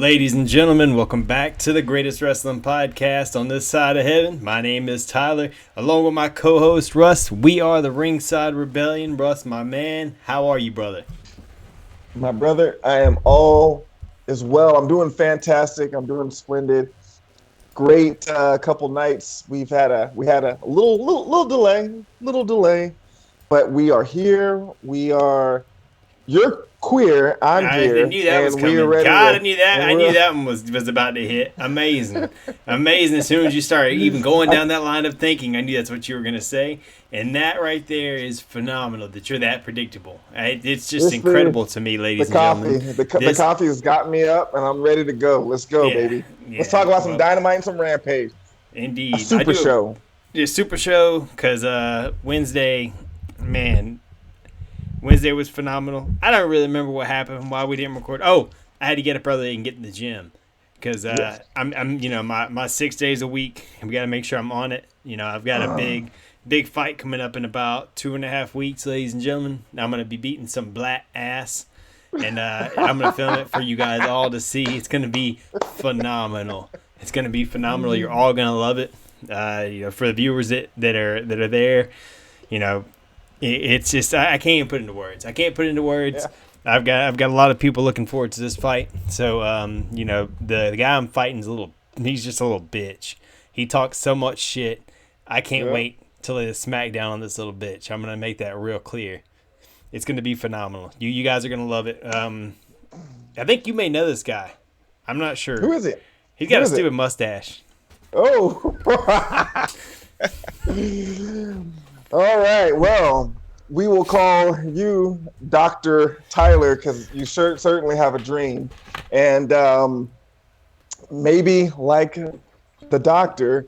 Ladies and gentlemen, welcome back to the greatest wrestling podcast on this side of heaven. My name is Tyler, along with my co-host Russ. We are the Ringside Rebellion. Russ, my man, how are you, brother? My brother, I am all as well. I'm doing fantastic. I'm doing splendid. Great couple nights. We had a little delay, but we are here. You're queer. I'm here. I knew that was coming. I knew that one was about to hit. Amazing. As soon as you started even going down that line of thinking, I knew that's what you were going to say. And that right there is phenomenal that you're that predictable. It's just incredible to me, ladies and gentlemen. The coffee has got me up, and I'm ready to go. Let's go, baby. Let's talk about some Dynamite and some Rampage. Indeed. A super show. Yeah, super show, because Wednesday, man, Wednesday was phenomenal. I don't really remember what happened, why we didn't record. Oh, I had to get up early and get in the gym because I'm my 6 days a week. We got to make sure I'm on it. I've got a big fight coming up in about 2.5 weeks, ladies and gentlemen. I'm gonna be beating some black ass, and I'm gonna film it for you guys all to see. It's gonna be phenomenal. You're all gonna love it. For the viewers that are there, it's just I can't even put it into words. Yeah. I've got a lot of people looking forward to this fight. So the guy I'm fighting he's just a little bitch. He talks so much shit. I can't wait till they smack down on this little bitch. I'm gonna make that real clear. It's gonna be phenomenal. You guys are gonna love it. I think you may know this guy. I'm not sure. Who is it? He's got a stupid mustache. Oh. All right. Well, we will call you Dr. Tyler because you certainly have a dream. And maybe like the doctor,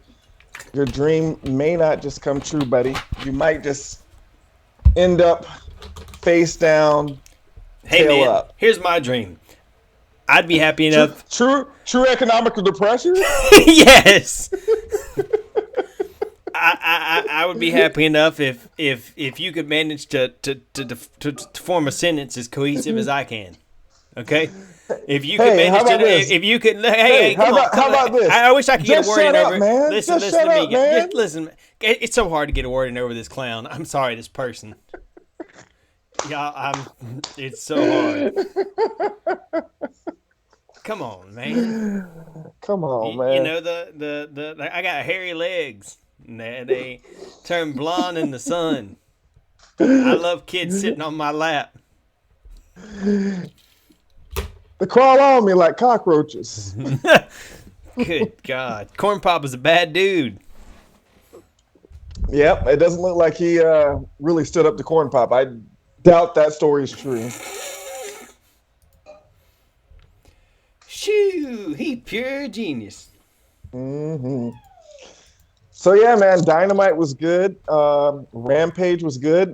your dream may not just come true, buddy. You might just end up face down, tail up. Here's my dream. I'd be happy enough. True economic depression? Yes. I would be happy enough if you could manage to form a sentence as cohesive as I can. Okay? If you could manage to, if you could, how about this? I wish I could get a word in over. Man. Listen to me. Listen, it's so hard to get a word in over this clown. I'm sorry, this person. It's so hard. Come on, man. Man. I got hairy legs. They turn blonde in the sun. I love kids sitting on my lap. They crawl on me like cockroaches. Good God. Corn Pop is a bad dude. Yep, it doesn't look like he really stood up to Corn Pop. I doubt that story is true. Shoo, he pure genius. Mm-hmm. So yeah, man, Dynamite was good. Rampage was good.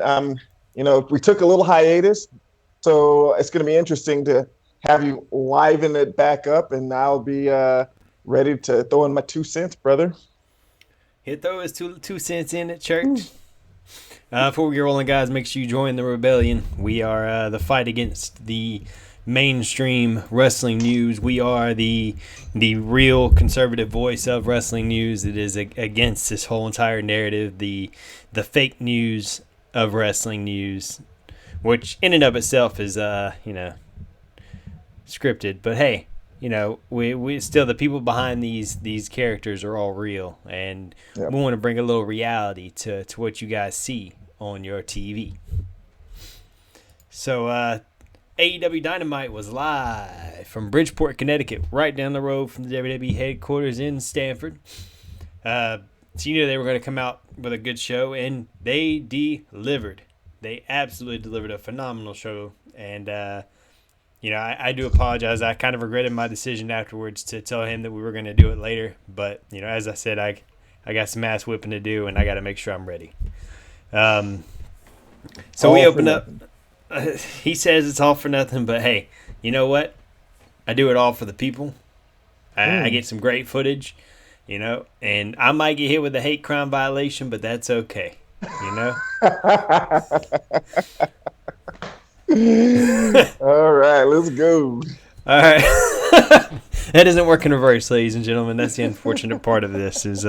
We took a little hiatus, so it's going to be interesting to have you liven it back up, and I'll be ready to throw in my 2 cents, brother. He'll throw his 2 cents in at church. Before we get rolling, guys, make sure you join the rebellion. We are the fight against the mainstream wrestling news. We are the real conservative voice of wrestling news. It is against this whole entire narrative, the fake news of wrestling news, which in and of itself is scripted. But hey, we still, the people behind these characters are all real, and we want to bring a little reality to what you guys see on your TV. So AEW Dynamite was live from Bridgeport, Connecticut, right down the road from the WWE headquarters in Stamford. So you knew they were going to come out with a good show, and they delivered. They absolutely delivered a phenomenal show, and I do apologize. I kind of regretted my decision afterwards to tell him that we were going to do it later, but as I said, I got some ass whipping to do, and I got to make sure I'm ready. So we open up. He says it's all for nothing, but hey, you know what? I do it all for the people. I get some great footage, and I might get hit with a hate crime violation, but that's okay, All right, let's go. All right. That doesn't work in reverse, ladies and gentlemen. That's the unfortunate part of this. Is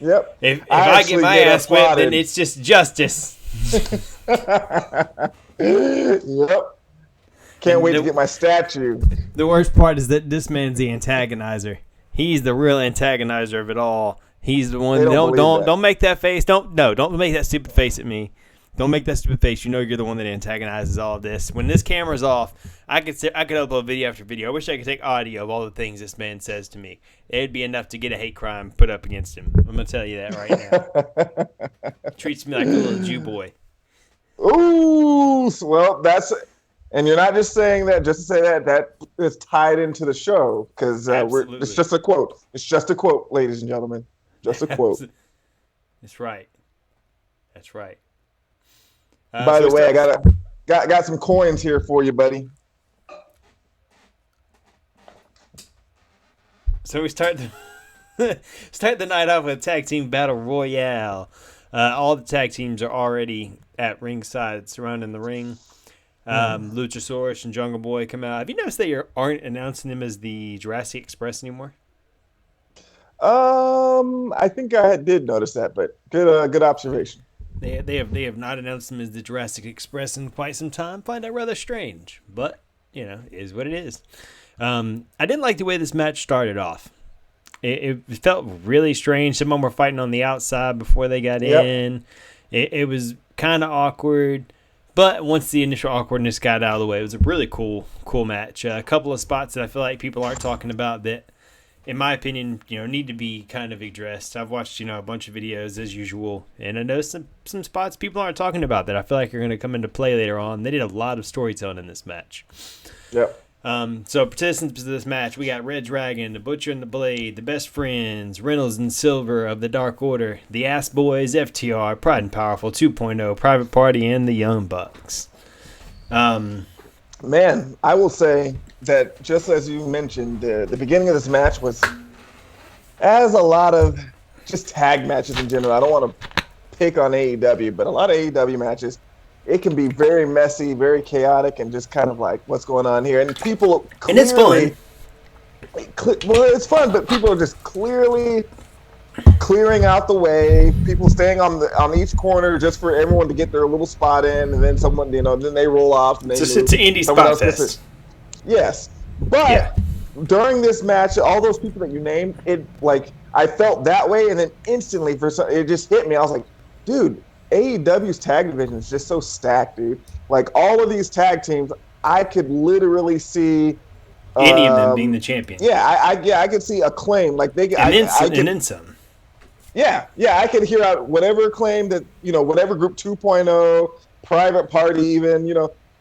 Yep. if I get my ass whipped, then it's just justice. Yep. Can't wait to get my statue. The worst part is that this man's the antagonizer. He's the real antagonizer of it all. He's the one. Don't make that face. Don't make that stupid face at me. Don't make that stupid face. You know you're the one that antagonizes all of this. When this camera's off, I could upload video after video. I wish I could take audio of all the things this man says to me. It'd be enough to get a hate crime put up against him. I'm gonna tell you that right now. Treats me like a little Jew boy. Ooh, well, that's, and you're not just saying that just to say that is tied into the show, because it's just a quote. It's just a quote, ladies and gentlemen. Just a quote. That's right. That's right. By the way, I got some coins here for you, buddy. So we start the night off with a tag team battle royale. All the tag teams are already at ringside, surrounding the ring. Luchasaurus and Jungle Boy come out. Have you noticed they aren't announcing them as the Jurassic Express anymore? I think I did notice that, but good observation. They have not announced them as the Jurassic Express in quite some time. Find that rather strange, but it is what it is. I didn't like the way this match started off. It felt really strange. Some of them were fighting on the outside before they got in. It was kind of awkward, but once the initial awkwardness got out of the way, it was a really cool match. A couple of spots that I feel like people aren't talking about that, in my opinion, need to be kind of addressed. I've watched, a bunch of videos as usual, and I know some spots people aren't talking about that I feel like are going to come into play later on. They did a lot of storytelling in this match. Yep. So participants of this match, we got Red Dragon, the Butcher and the Blade, the Best Friends, Reynolds and Silver of the Dark Order, the Ass Boys, FTR, Pride and Powerful 2.0, Private Party, and the Young Bucks. Man, I will say that just as you mentioned, the beginning of this match was, as a lot of just tag matches in general, I don't want to pick on AEW, but a lot of AEW matches, it can be very messy, very chaotic, and just kind of like, what's going on here? And people clearly... And it's fun. Well, it's fun, but people are just clearly clearing out the way, people staying on each corner just for everyone to get their little spot in, and then someone, then they roll off. And it's an indie spot fest. Yes, but during this match, all those people that you named, I felt that way, and then instantly it just hit me. I was like, dude, AEW's tag division is just so stacked, dude. Like, all of these tag teams, I could literally see any of them being the champion. Yeah, I could see Acclaim. Like, they and then some. Yeah, I could hear out whatever claim that, whatever group 2.0, Private Party even,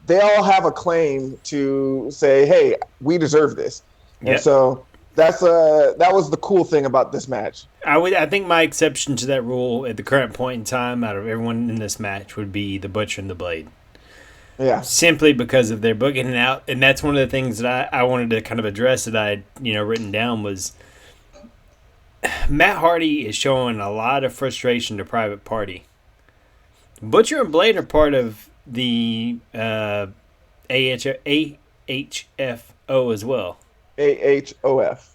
they all have a claim to say, hey, we deserve this. Yep. And so that was the cool thing about this match. I think my exception to that rule at the current point in time out of everyone in this match would be the Butcher and the Blade. Yeah. Simply because of their booking it out. And that's one of the things that I wanted to kind of address that I had, written down was Matt Hardy is showing a lot of frustration to Private Party. Butcher and Blade are part of the AHFO as well. AHOF.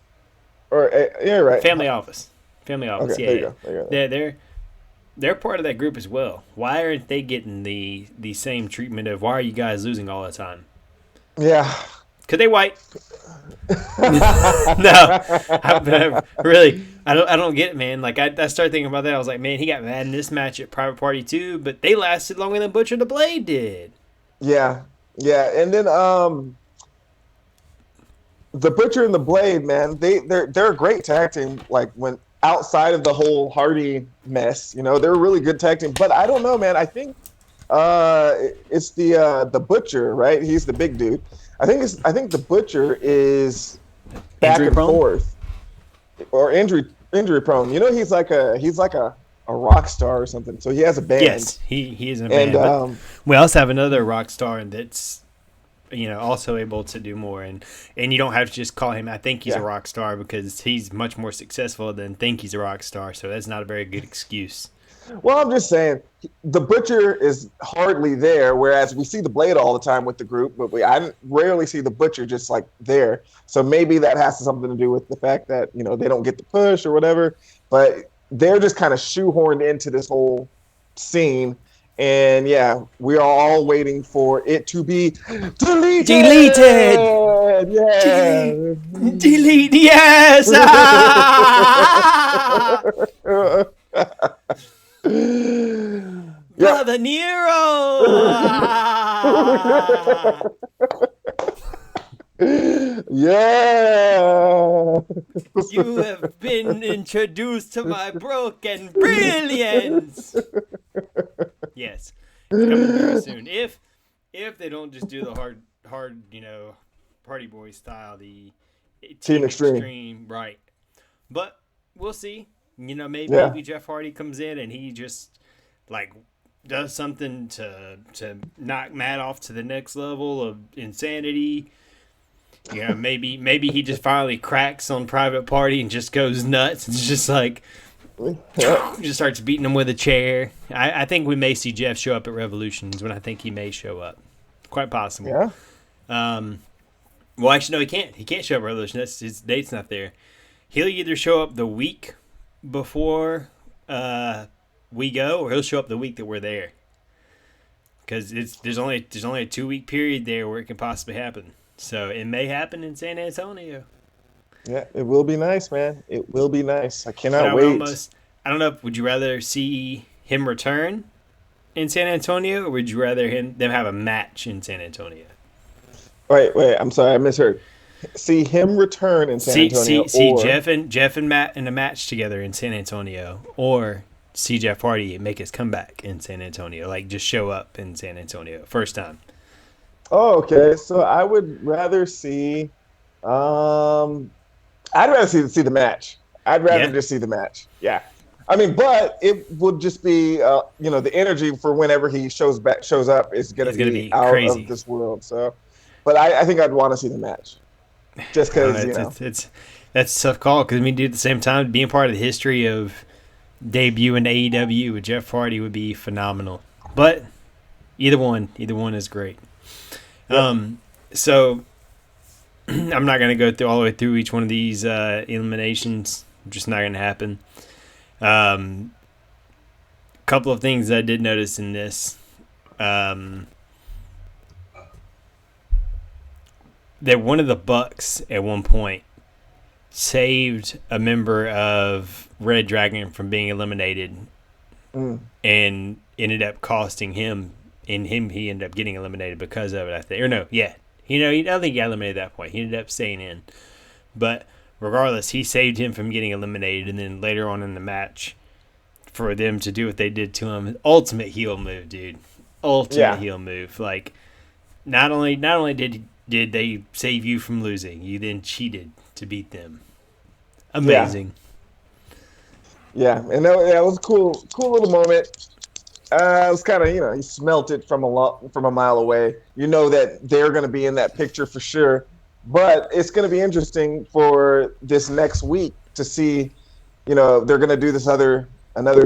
You're right. Family Office. Okay, there you go. They're part of that group as well. Why aren't they getting the same treatment of why are you guys losing all the time? Yeah. Could they white? No. I don't get it, man. Like, I started thinking about that. I was like, man, he got mad in this match at Private Party too, but they lasted longer than Butcher and the Blade did. Yeah. And then the Butcher and the Blade, man, they're a great tag team. Like, when outside of the whole Hardy mess, they're a really good tag team. But I don't know, man. I think it's the Butcher, right? He's the big dude. I think the Butcher is back and forth, or injury prone. He's like a rock star or something. So he has a band. Yes, he is a band. And we also have another rock star that's also able to do more, and you don't have to just call him I think he's a rock star, because he's much more successful than think he's a rock star. So that's not a very good excuse. Well, I'm just saying the Butcher is hardly there, whereas we see the Blade all the time with the group, but I rarely see the Butcher just like there. So maybe that has something to do with the fact that they don't get the push or whatever. But they're just kind of shoehorned into this whole scene, and yeah, we are all waiting for it to be deleted. Deleted. Yeah. Delete. Yes. Yep. Brother Nero. Yeah. You have been introduced to my broken brilliance. Yes, it's coming very soon. If they don't just do the hard, Party Boy style, the Team Extreme, right? But we'll see. Maybe Jeff Hardy comes in and he just like does something to knock Matt off to the next level of insanity. Maybe he just finally cracks on Private Party and just goes nuts. It's just like just starts beating him with a chair. I think we may see Jeff show up at Revolutions when I think he may show up. Quite possible. Yeah. Well, actually, no, he can't. He can't show up at Revolution. His date's not there. He'll either show up the week before we go, or he'll show up the week that we're there. Because there's only a 2-week period there where it can possibly happen. So it may happen in San Antonio. Yeah, it will be nice, man. It will be nice. I cannot wait. I don't know. Would you rather see him return in San Antonio, or would you rather them have a match in San Antonio? Wait. I'm sorry, I misheard. See him return in San Antonio. See Jeff and Matt in a match together in San Antonio, or see Jeff Hardy make his comeback in San Antonio, like just show up in San Antonio first time. Oh, okay. So I would rather see. I'd rather see the match. I'd rather just see the match. Yeah. I mean, but it would just be, the energy for whenever he shows up is going to be out crazy. Of this world. So, but I think I'd want to see the match, just because that's a tough call. Because dude, at the same time, being part of the history of debuting AEW with Jeff Hardy would be phenomenal. But either one is great. Yep. So I'm not going to go all the way through each one of these eliminations. Just not going to happen. Couple of things I did notice in this. That one of the Bucks at one point saved a member of Red Dragon from being eliminated and ended up costing him. He ended up getting eliminated because of it, I think. Or no, yeah. I don't think he got eliminated at that point. He ended up staying in. But regardless, he saved him from getting eliminated. And then later on in the match, for them to do what they did to him, ultimate heel move, dude. Ultimate heel move. Like, not only did they save you from losing, you then cheated to beat them. Amazing. Yeah, and that was a cool little moment. It was kind of, he smelt it from a mile away. You know that they're going to be in that picture for sure. But it's going to be interesting for this next week to see, they're going to do this another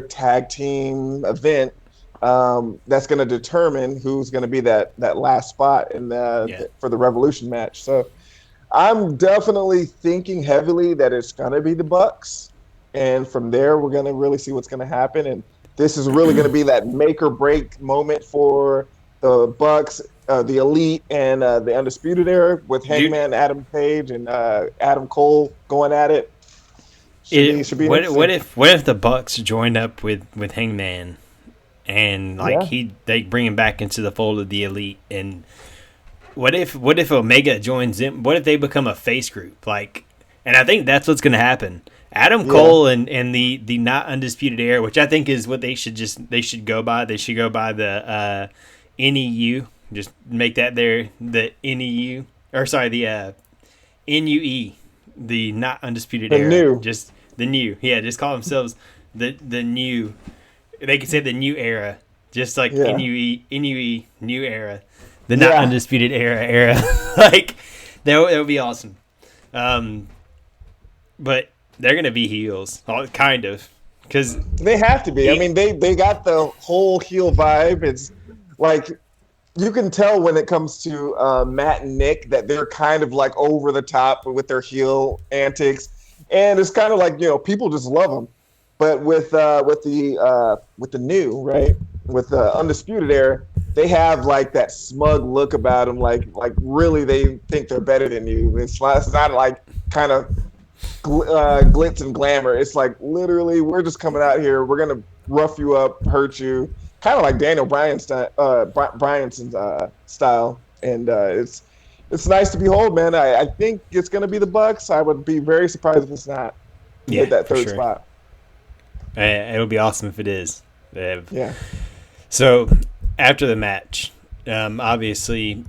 tag team event that's going to determine who's going to be that last spot for the Revolution match. So I'm definitely thinking heavily that it's going to be the Bucks. And from there, we're going to really see what's going to happen. And this is really going to be that make or break moment for the Bucks, the Elite, and the Undisputed Era with Hangman, Adam Page, and Adam Cole going at it. Should be what if the Bucks joined up with Hangman, and they bring him back into the fold of the Elite, and what if Omega joins them? What if they become a face group? And I think that's what's going to happen. Adam Cole and the not Undisputed Era, which I think is what they should go by. They should go by the NEU. Just make that the NEU, or sorry, the NUE, the not Undisputed Era. New. Just the new. Yeah, just call themselves the new. They could say the new era, just like NUE, new era, the not Undisputed Era. That would be awesome. But they're gonna be heels, kind of, Because they have to be. I mean, they got the whole heel vibe. It's like you can tell when it comes to Matt and Nick that they're kind of like over the top with their heel antics, and it's kind of like people just love them. But with the new right with the Undisputed Era, they have like that smug look about them, like really they think they're better than you. It's not like kind of glitz and glamour. It's like literally we're just coming out here. We're gonna rough you up, hurt you, kind of like Daniel Bryan's style. And it's nice to behold, man. I think it's gonna be the Bucks. I would be very surprised if it's not. Get that third spot. It would be awesome if it is. Yeah. So after the match, obviously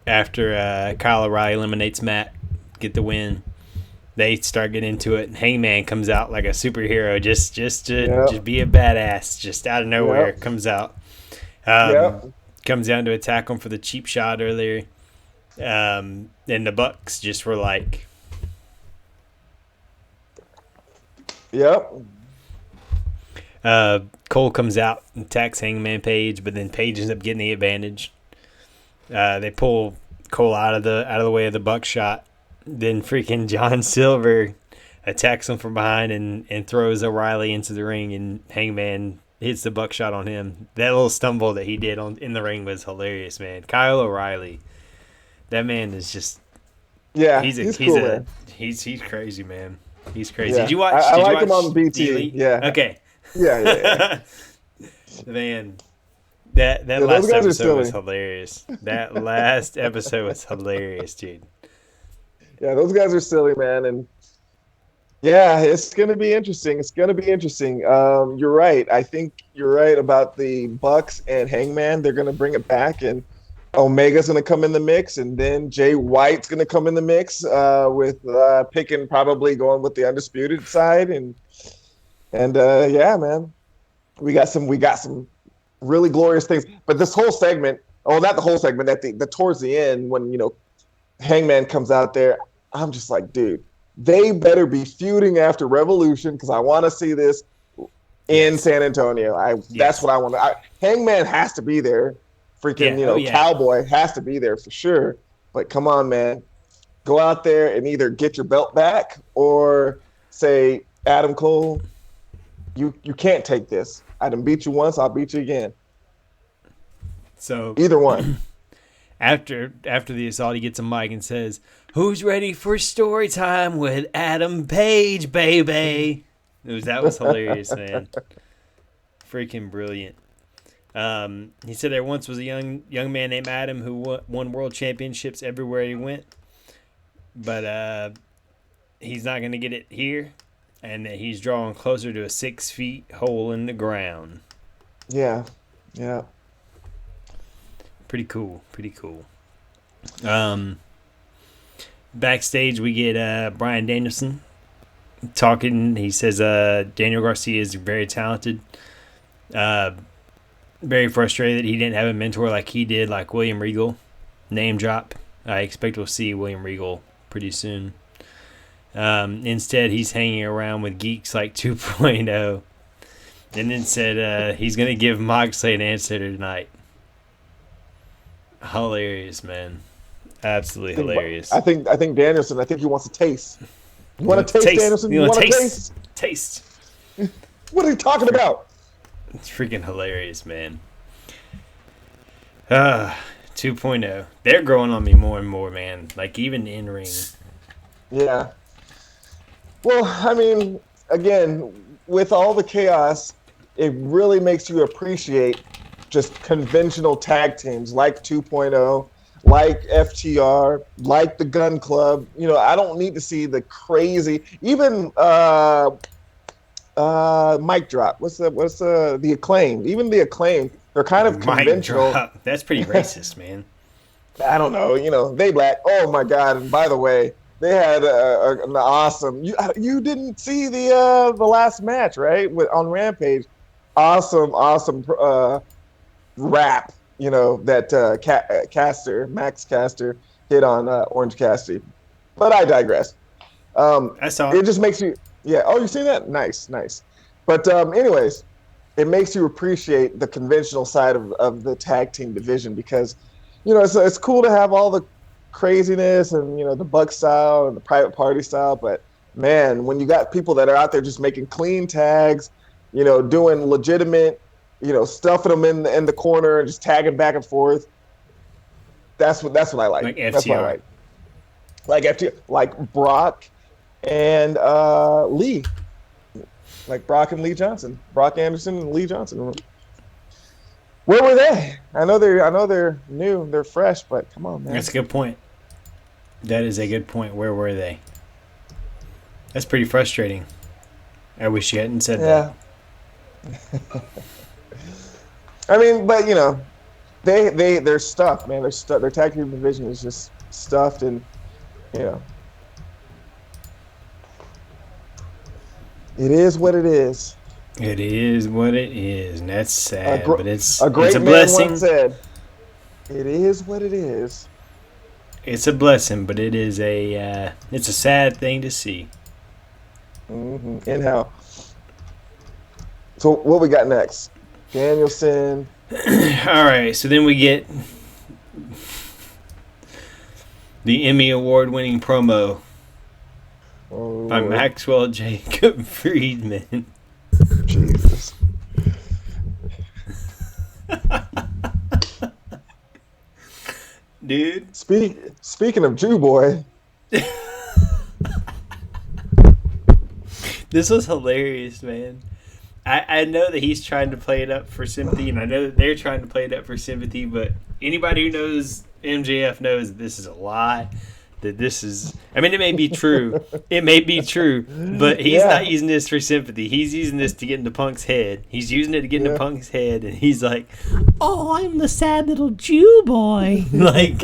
after Kyle O'Reilly eliminates Matt, get the win. They start getting into it. Hangman comes out like a superhero, just to be a badass, just out of nowhere comes out. Comes down to attack him for the cheap shot earlier. And the Bucks just were like, Cole comes out and attacks Hangman Page, but then Page ends up getting the advantage. They pull Cole out of the way of the buckshot. Then freaking John Silver attacks him from behind and throws O'Reilly into the ring, and Hangman hits the buckshot on him. That little stumble that he did in the ring was hilarious, man. Kyle O'Reilly, that man is just he's crazy, man. He's crazy. Yeah. Did you watch? I did like you watch him on BT. Elite? Yeah. Okay. Yeah. Man, that last episode was hilarious. That last episode was hilarious, dude. Yeah, those guys are silly, man, and it's going to be interesting. You're right. I think you're right about the Bucks and Hangman. They're going to bring it back, and Omega's going to come in the mix, and then Jay White's going to come in the mix with picking probably going with the Undisputed side, and man, we got some really glorious things. But this whole segment, not the whole segment, at the towards the end when Hangman comes out there, I'm just like, dude, they better be feuding after Revolution because I want to see this in San Antonio. That's what I want. Hangman has to be there. Freaking, Cowboy has to be there for sure. But come on, man, go out there and either get your belt back or say, Adam Cole, you can't take this. I done beat you once, I'll beat you again. So either one. After the assault, he gets a mic and says, "Who's ready for story time with Adam Page, baby?" That was hilarious, man. Freaking brilliant. He said there once was a young man named Adam who won world championships everywhere he went, but he's not going to get it here, and that he's drawing closer to a 6 feet hole in the ground. Yeah. Pretty cool. Backstage, we get Bryan Danielson talking. He says Daniel Garcia is very talented. Very frustrated that he didn't have a mentor like he did, like William Regal. Name drop. I expect we'll see William Regal pretty soon. Instead, he's hanging around with geeks like 2.0. And then said he's going to give Moxley an answer tonight. Hilarious, man. Absolutely hilarious. I think Danielson, he wants a taste. You want to taste, Danielson? You want to taste? Taste. What are you talking about? It's freaking hilarious, man. 2.0. They're growing on me more and more, man. Like, even in ring. Yeah. Well, I mean, again, with all the chaos, it really makes you appreciate just conventional tag teams like 2.0, like FTR, like the Gun Club. I don't need to see the crazy, even mic drop. What's the Acclaimed? Even the Acclaimed, they're kind of conventional. Mic drop. That's pretty racist, man. I don't know. They black. Oh my God! And by the way, they had an awesome. You didn't see the last match, right? On Rampage. Awesome rap. That Max Caster hit on Orange Cassidy. But I digress. I saw it. It just makes you. Yeah. Oh, you seen that? Nice. But anyways, it makes you appreciate the conventional side of the tag team division because, it's cool to have all the craziness and, the Buck style and the private party style. But, man, when you got people that are out there just making clean tags, doing legitimate, stuffing them in the corner and just tagging back and forth, that's what I like. Like FTR. That's what I like. Like FTR, like Brock and Lee. Like Brock and Lee Johnson, Brock Anderson and Lee Johnson. Where were they? I know they're new, they're fresh, but come on, man. That's a good point. That is a good point. Where were they? That's pretty frustrating. I wish you hadn't said that. I mean, but they're stuffed, man. They're stuffed. Their tag team division is just stuffed, and it is what it is. It is what it is, and that's sad, but it's a great man blessing. Once said, "It is what it is." It's a blessing, but it's a sad thing to see. Mm-hmm. And how? So what we got next? Danielson. All right, so then we get the Emmy Award-winning promo by Maxwell Jacob Friedman. Jesus. Dude. Speaking of Jew boy. This was hilarious, man. I know that he's trying to play it up for sympathy, and I know that they're trying to play it up for sympathy, but anybody who knows MJF knows that this is a lie. That this is... I mean, it may be true. It may be true, but he's not using this for sympathy. He's using this to get into Punk's head. He's using it to get into Punk's head, and he's like, oh, I'm the sad little Jew boy. Like...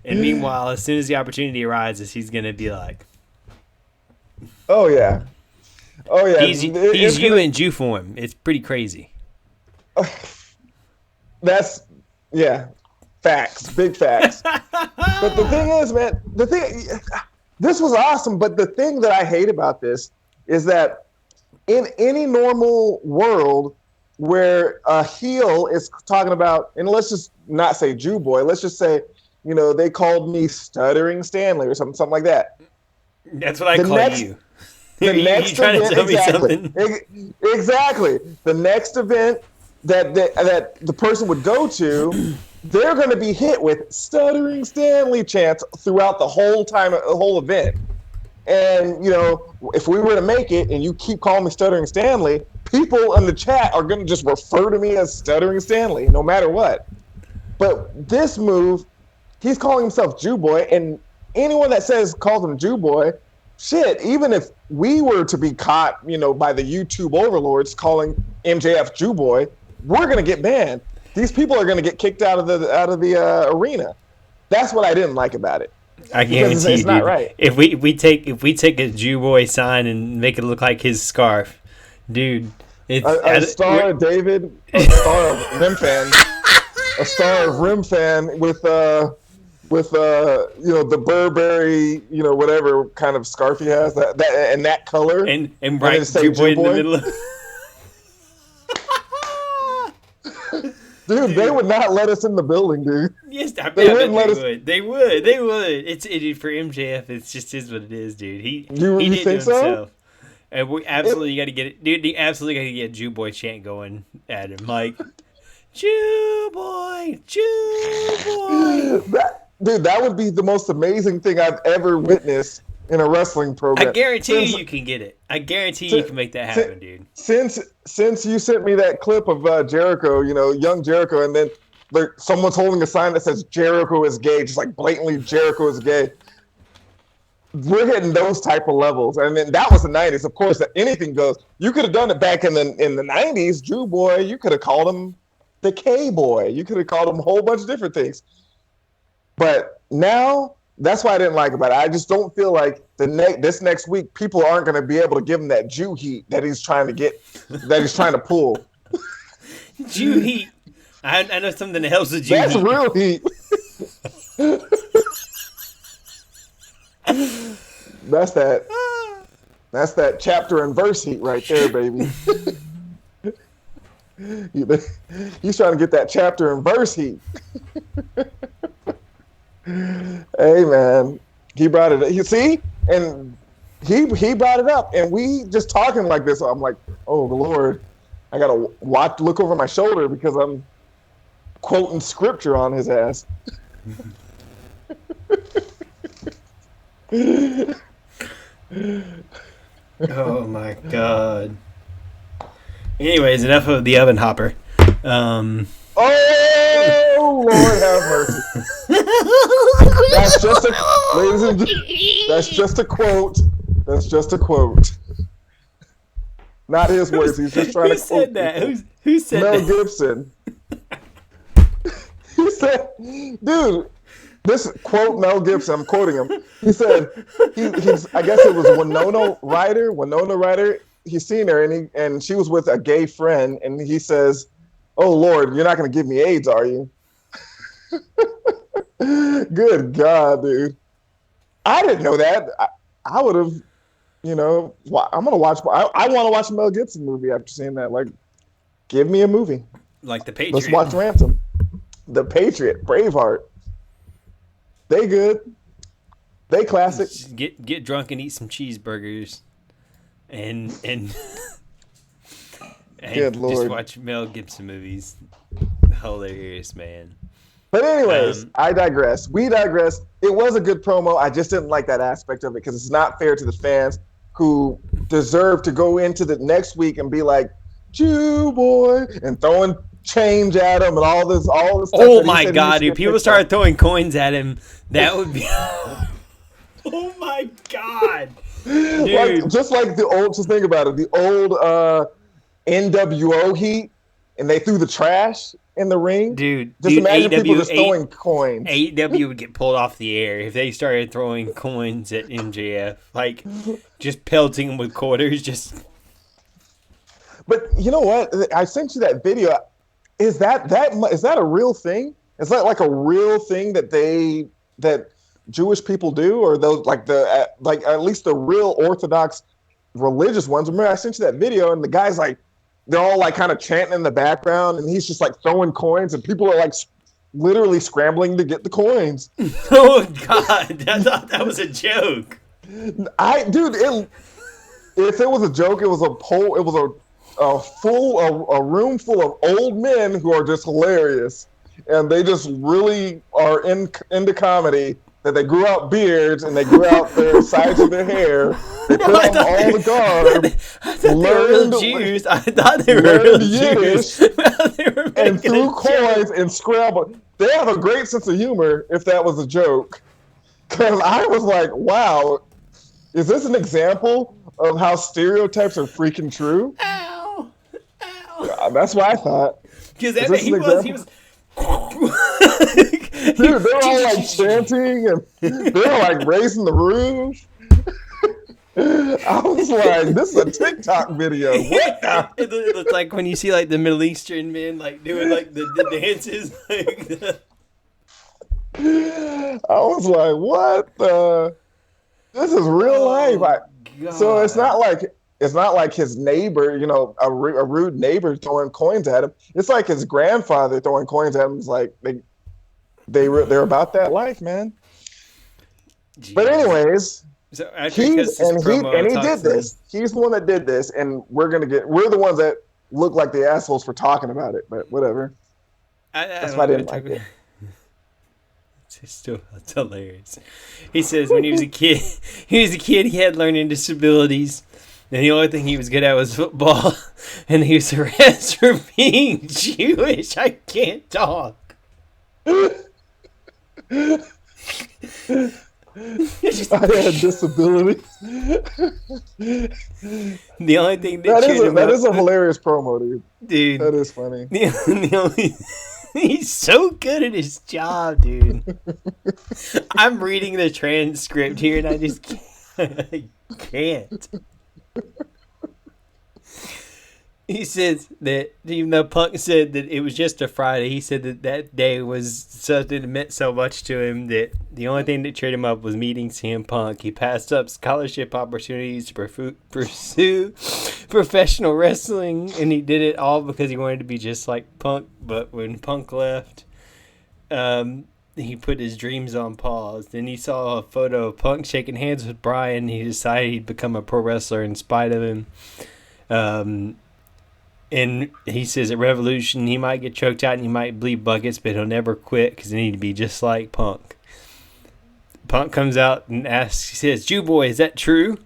And meanwhile, as soon as the opportunity arises, he's going to be like... Oh, yeah. Oh, yeah. He's you in Jew form. It's pretty crazy. That's... Yeah. Facts, big facts. But the thing is, man, this was awesome. But the thing that I hate about this is that in any normal world where a heel is talking about, and let's just not say Jew boy, let's just say, they called me Stuttering Stanley or something like that. That's what I call you. The next trying event, to tell me something? Exactly. The next event that the person would go to. They're going to be hit with Stuttering Stanley chants throughout the whole event. And, if we were to make it and you keep calling me Stuttering Stanley, people in the chat are going to just refer to me as Stuttering Stanley, no matter what. But this move, he's calling himself Jew Boy, and anyone that calls him Jew Boy, shit, even if we were to be caught, by the YouTube overlords calling MJF Jew Boy, we're going to get banned. These people are going to get kicked out of the arena. That's what I didn't like about it. I guarantee it's not right. If we take a Jew boy sign and make it look like his scarf, dude, it's a star of David, a star of Rim fan, a star of Rim fan with the Burberry, whatever kind of scarf he has, that and that color, and bright Jew boy in the middle of. Dude, they would not let us in the building, dude. Yes, I bet they would. They would. It's for MJF. It's just is what it is, dude. He did it think so? himself. And we absolutely got to get it, dude. You absolutely got to get a Jew boy chant going at him, like Jew boy, Jew boy. That would be the most amazing thing I've ever witnessed in a wrestling program. I guarantee you can get it. I guarantee you can make that happen, dude. Since you sent me that clip of Jericho, young Jericho, and then someone's holding a sign that says Jericho is gay, just like blatantly Jericho is gay. We're hitting those type of levels. I mean, that was the 90s. Of course, anything goes. You could have done it back in the 90s, Jew boy. You could have called him the K boy. You could have called him a whole bunch of different things. But now, that's what I didn't like about it. I just don't feel like this next week people aren't going to be able to give him that Jew heat that he's trying to pull. Jew heat. I know something that helps with Jew That's heat. That's real heat. That's that. That's that chapter and verse heat right there, baby. He's trying to get that chapter and verse heat. Hey, man, he brought it up. You see, and he brought it up, and we just talking like this. I'm like, oh Lord, I gotta look over my shoulder because I'm quoting scripture on his ass. Oh my God. Anyways, enough of the oven hopper. Oh Lord, have mercy. Ladies and gentlemen, that's just a quote. That's just a quote. Not his words. He's just trying to quote. Who said that? Who said Mel that? Gibson. He said, dude, this quote Mel Gibson, I'm quoting him. He said, he's I guess it was Winona Ryder. He's seen her and she was with a gay friend, and he says, oh Lord, you're not going to give me AIDS, are you? Good God, dude. I didn't know that. I would have, I'm going to watch, I want to watch a Mel Gibson movie after seeing that. Like, give me a movie. Like The Patriot. Let's watch Ransom. The Patriot, Braveheart. They good. They classic. Just get drunk and eat some cheeseburgers. And Good Lord. Just watch Mel Gibson movies. Hilarious, man. But anyways, I digress. We digress. It was a good promo. I just didn't like that aspect of it because it's not fair to the fans who deserve to go into the next week and be like, Jew boy, and throwing change at him and all this stuff. Oh my God, dude. People started throwing coins at him. That would be... Oh my God. Dude. Just think about it. The old NWO heat, and they threw the trash in the ring. Dude, imagine people just throwing coins. AEW would get pulled off the air if they started throwing coins at MJF. Like, just pelting him with quarters. But you know what? I sent you that video. Is that a real thing? Is that like a real thing that Jewish people do, or those like at least the real Orthodox religious ones? Remember, I sent you that video, and the guy's like, they're all like kind of chanting in the background, and he's just like throwing coins, and people are like literally scrambling to get the coins. Oh God, I thought that was a joke. If it was a joke, it was a room full of old men who are just hilarious, and they just really are into comedy. That they grew out beards and they grew out their sides of their hair. They put on all the garb. I thought they were real Jews. I thought they were real Jews. And threw coins and scrambled. They have a great sense of humor if that was a joke. Because I was like, wow, is this an example of how stereotypes are freaking true? Ow. That's what I thought. Because he was Dude, they're all like chanting and they're like raising the roof. I was like, this is a TikTok video. What the? It looks like when you see like the Middle Eastern men like doing like the dances. I was like, what the? This is real life. So it's not like his neighbor, a rude neighbor throwing coins at him. It's like his grandfather throwing coins at him. It's like they're about that life, man. Jeez. But anyways, so he did this. He's the one that did this, and we're the ones that look like the assholes for talking about it. But whatever. That's why I didn't like it. It's hilarious. He says when he was a kid, he had learning disabilities. And the only thing he was good at was football. And he was harassed for being Jewish. I can't talk. I had disabilities. The only thing that is a hilarious promo, dude. That is funny. He's so good at his job, dude. I'm reading the transcript here, and I just can't. He says that even though Punk said that it was just a Friday, he said that that day was something that meant so much to him that the only thing that cheered him up was meeting CM Punk. He passed up scholarship opportunities to pursue professional wrestling, and he did it all because he wanted to be just like Punk. But when Punk left, he put his dreams on pause. Then he saw a photo of Punk shaking hands with Bryan. He decided he'd become a pro wrestler in spite of him. And he says at Revolution, he might get choked out and he might bleed buckets, but he'll never quit because he need to be just like Punk. Punk comes out and asks, he says, Jew boy, is that true?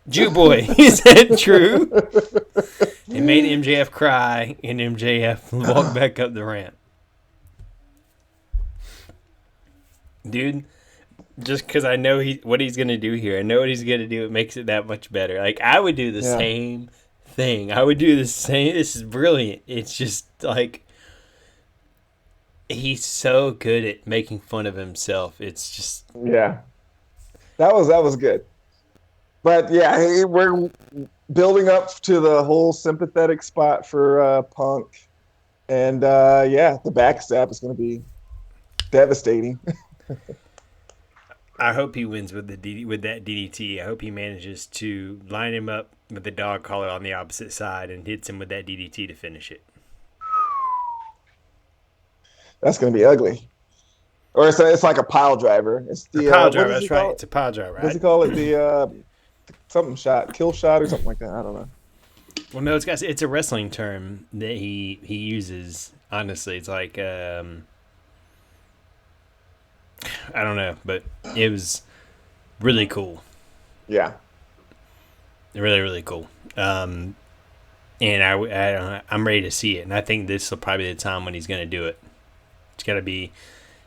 Jew boy, is that true? It made MJF cry, and MJF walked back up the ramp. Dude, just because I know what he's going to do here, I know what he's going to do, it makes it that much better. Like, I would do the same thing. I would do the same. This is brilliant. It's just like he's so good at making fun of himself. It's just that was good. But yeah, we're building up to the whole sympathetic spot for Punk, and the backstab is going to be devastating. I hope he wins with that DDT. I hope he manages to line him up with the dog collar on the opposite side and hits him with that DDT to finish it. That's going to be ugly. Or it's like a pile driver. It's the pile driver. That's right. It's a pile driver. What does he call it? The something shot, kill shot, or something like that. I don't know. Well, no, it's a wrestling term that he uses. Honestly, it's like I don't know, but it was really cool. Yeah. Really, really cool. And I'm ready to see it, and I think this will probably be the time when he's going to do it. It's got to be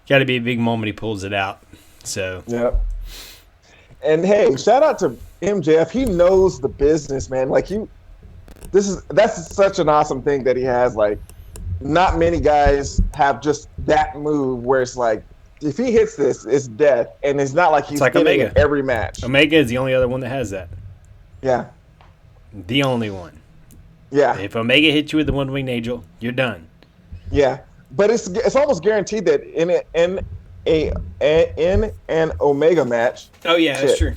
a big moment he pulls it out. So. Yep. And hey, shout out to MJF. He knows the business, man. Like that's such an awesome thing that he has. Like, not many guys have just that move where it's like, if he hits this, it's death, and it's not like he's like getting Omega. it every match. Omega is the only other one that has that. Yeah. The only one. Yeah. If Omega hits you with the one-winged angel, you're done. Yeah, but it's almost guaranteed that in an Omega match. Oh yeah, that's true.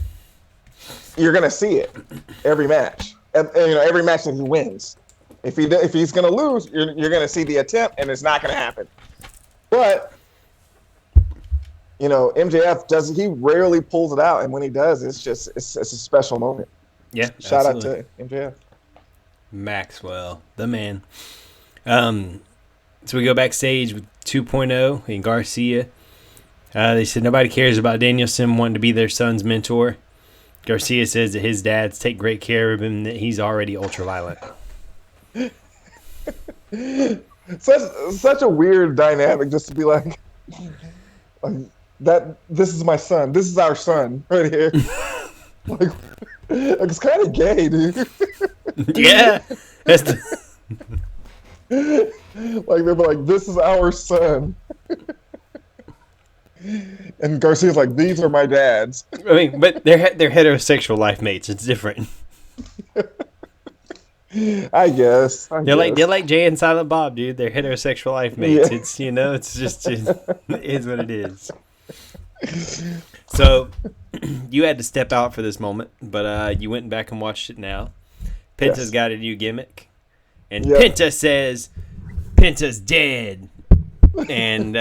You're gonna see it every match, and every match that he wins. If he's gonna lose, you're gonna see the attempt, and it's not gonna happen. But MJF he rarely pulls it out, and when he does, it's a special moment. Yeah, shout out to MJF. Maxwell, the man. So we go backstage with 2.0 and Garcia. They said nobody cares about Danielson wanting to be their son's mentor. Garcia says that his dads take great care of him, that he's already ultra-violent. Such a weird dynamic, just to be like that. This is my son. This is our son right here. like it's kind of gay, dude. Yeah, that's like they're like, this is our son. And Garcia's like, these are my dads. I mean, but they're heterosexual life mates. It's different. I guess. They're like Jay and Silent Bob, dude. They're heterosexual life mates. Yeah. It's just it is what it is. So you had to step out for this moment, but you went back and watched it now. Penta's got a new gimmick, and Penta says Penta's dead, and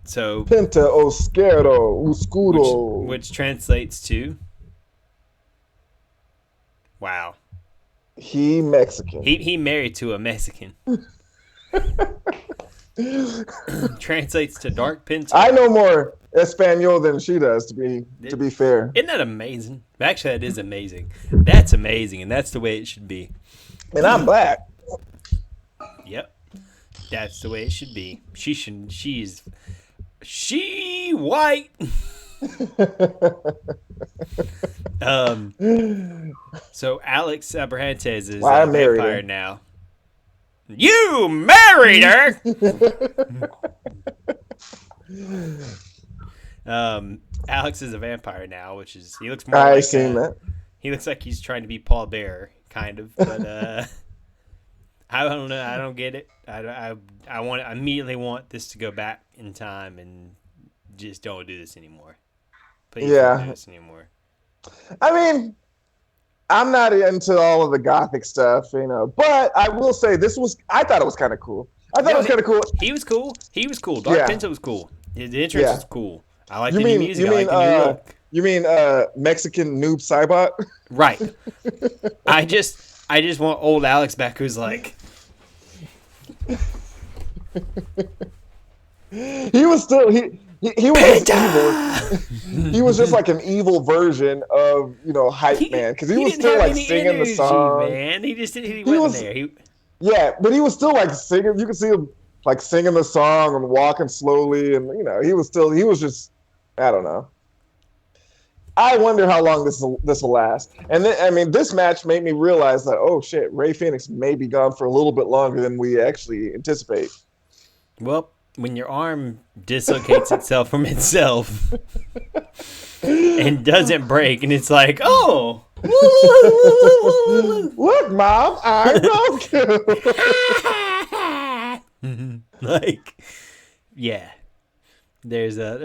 so Penta oscuro, which translates to wow. He Mexican. He married to a Mexican. Translates to Dark Penta. I know more Espanol than she does, to be fair. Isn't that amazing? Actually, that is amazing. That's amazing, and that's the way it should be. And I'm black. Yep. That's the way it should be. She white. So Alex Abrahantes is a vampire now. You married her. Alex is a vampire now, which is he looks more. I seen that. He looks like he's trying to be Paul Bearer kind of, but I don't know. I don't get it. I immediately want this to go back in time and just don't do this anymore. Please don't do this anymore. I mean, I'm not into all of the gothic stuff, but I will say I thought it was kind of cool. He was cool. Dark Penta was cool. His entrance was cool. I like the new music. I like the new look. You mean Mexican noob Cybot? Right. I just want old Alex back who's like... he was just evil. He was just like an evil version of hype man, because he was still like singing the song. Man, he wasn't there. Yeah, but he was still like singing. You could see him like singing the song and walking slowly, and he was just, I don't know. I wonder how long this will last. And then, this match made me realize that, oh shit, Rey Fenix may be gone for a little bit longer than we actually anticipate. Well, when your arm dislocates itself from itself and doesn't break, and it's like, oh, look, Mom, I broke you. Like, yeah. There's Well,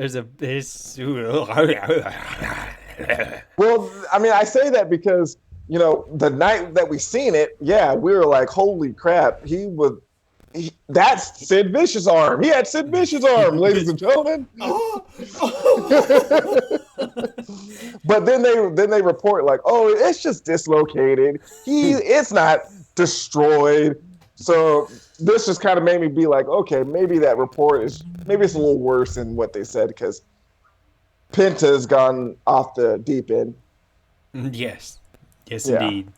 I say that because, the night that we seen it, we were like, holy crap, that's Sid Vicious' arm. He had Sid Vicious' arm, ladies and gentlemen. But then they report like, oh, it's just dislocated. It's not destroyed. So this just kind of made me be like, okay, maybe that report it's a little worse than what they said, because Penta's gone off the deep end. Yes, indeed.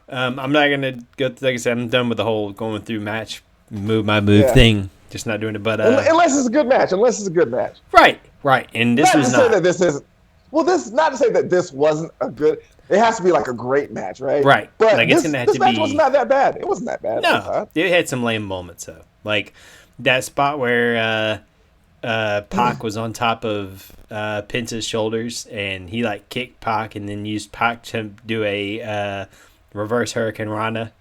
I'm not gonna go. Like I said, I'm done with the whole going through match move thing. Just not doing it. But unless it's a good match. Right. And this was not. That this is. Well, this not to say that this wasn't a good. It has to be like a great match, right? Right. But like this match was not that bad. It wasn't that bad. No, it had some lame moments though. Like that spot where Pac was on top of Penta's shoulders, and he like kicked Pac, and then used Pac to do a reverse Hurricane Rana.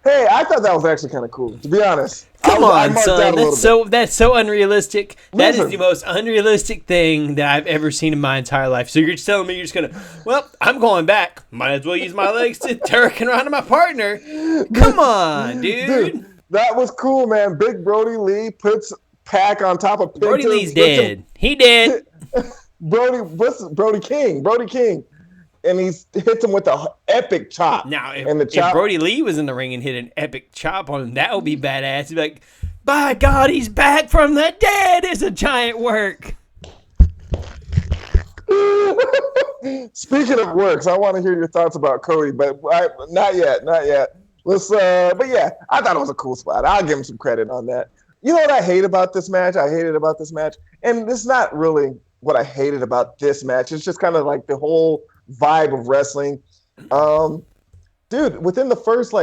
Hey, I thought that was actually kind of cool, to be honest. Come on, son. That's so unrealistic. That is the most unrealistic thing that I've ever seen in my entire life. So you're just telling me you're just gonna, I'm going back. Might as well use my legs to Hurricane Rana my partner. Come on, dude. That was cool, man. Big Brody Lee puts Pac on top of Penta. Brody Lee's dead. He did. Brody King. And he hits him with an epic chop. Now, if Brody Lee was in the ring and hit an epic chop on him, that would be badass. He'd be like, by God, he's back from the dead. It's a giant work. Speaking of works, I want to hear your thoughts about Cody, but not yet. Let's. But yeah, I thought it was a cool spot. I'll give him some credit on that. You know what I hate about this match? And this is not really what I hated about this match. It's just kind of like the whole vibe of wrestling. Dude, within the first 2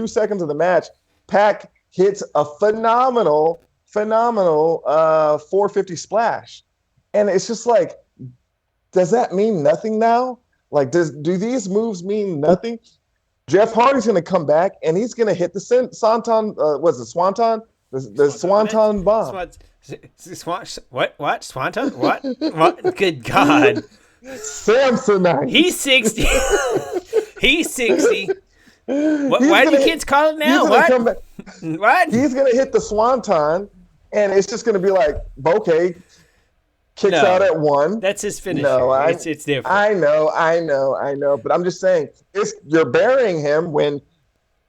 seconds of the match, Pac hits a phenomenal 450 splash. And it's just like, does that mean nothing now? Like, do these moves mean nothing? Jeff Hardy's going to come back, and he's going to hit the Swanton, Swanton? The Swanton bomb. What? Swanton? What? Good God. Samsonite. He's 60. He's 60. Why do the kids call it now? What? He's going to hit the Swanton, and it's just going to be like, okay, kicks out at one. That's his finisher. No, it's different. I know. But I'm just saying, you're burying him when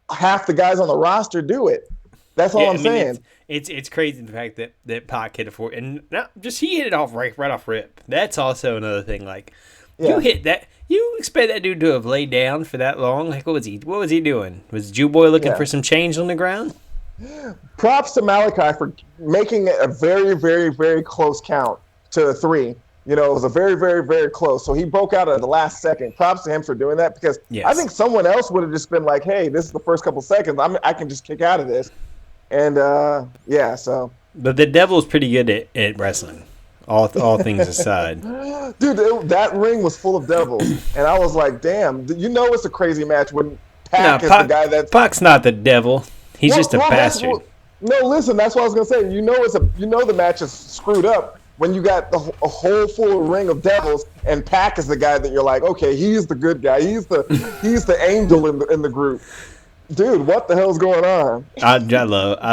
half the guys on the roster do it. That's all I'm saying. It's crazy the fact that Pac hit it for, and he hit it off right off rip. That's also another thing. Like, you hit that, you expect that dude to have laid down for that long? Like, what was he doing? Was Jew Boy looking for some change on the ground? Props to Malachi for making it a very, very, very close count to 3. You know, it was a very, very, very close. So he broke out at the last second. Props to him for doing that, because I think someone else would have just been like, hey, this is the first couple seconds. I can just kick out of this. And, so. But the Devil's pretty good at wrestling. All things aside. Dude, that ring was full of devils, and I was like, "Damn!" You know, it's a crazy match when No, Pac is the guy that's Pac's not the devil. He's just a bastard. No, listen, that's what I was gonna say. You know, the match is screwed up when you got a whole full ring of devils, and Pac is the guy that you're like, okay, he's the good guy. He's the angel in the group. Dude, what the hell's going on? I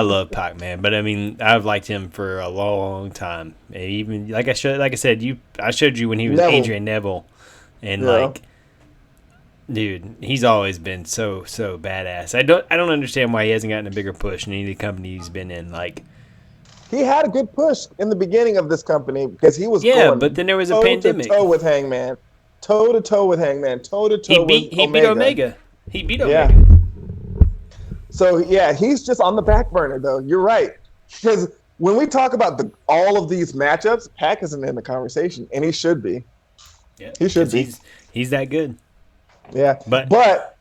love Pac, man, but I mean, I've liked him for a long time. And even I said, I showed you when he was Neville. Adrian Neville, and like, dude, he's always been so badass. I don't understand why he hasn't gotten a bigger push in any of the companies he's been in. Like, he had a good push in the beginning of this company because he was going but then there was a pandemic. Toe to toe with Hangman, toe to toe with Hangman, toe to toe with Omega. He beat Omega. He beat Omega. Yeah. So, yeah, he's just on the back burner, though. You're right. Because when we talk about all of these matchups, Pac isn't in the conversation, and he should be. Yeah, he should be. He's that good. Yeah. But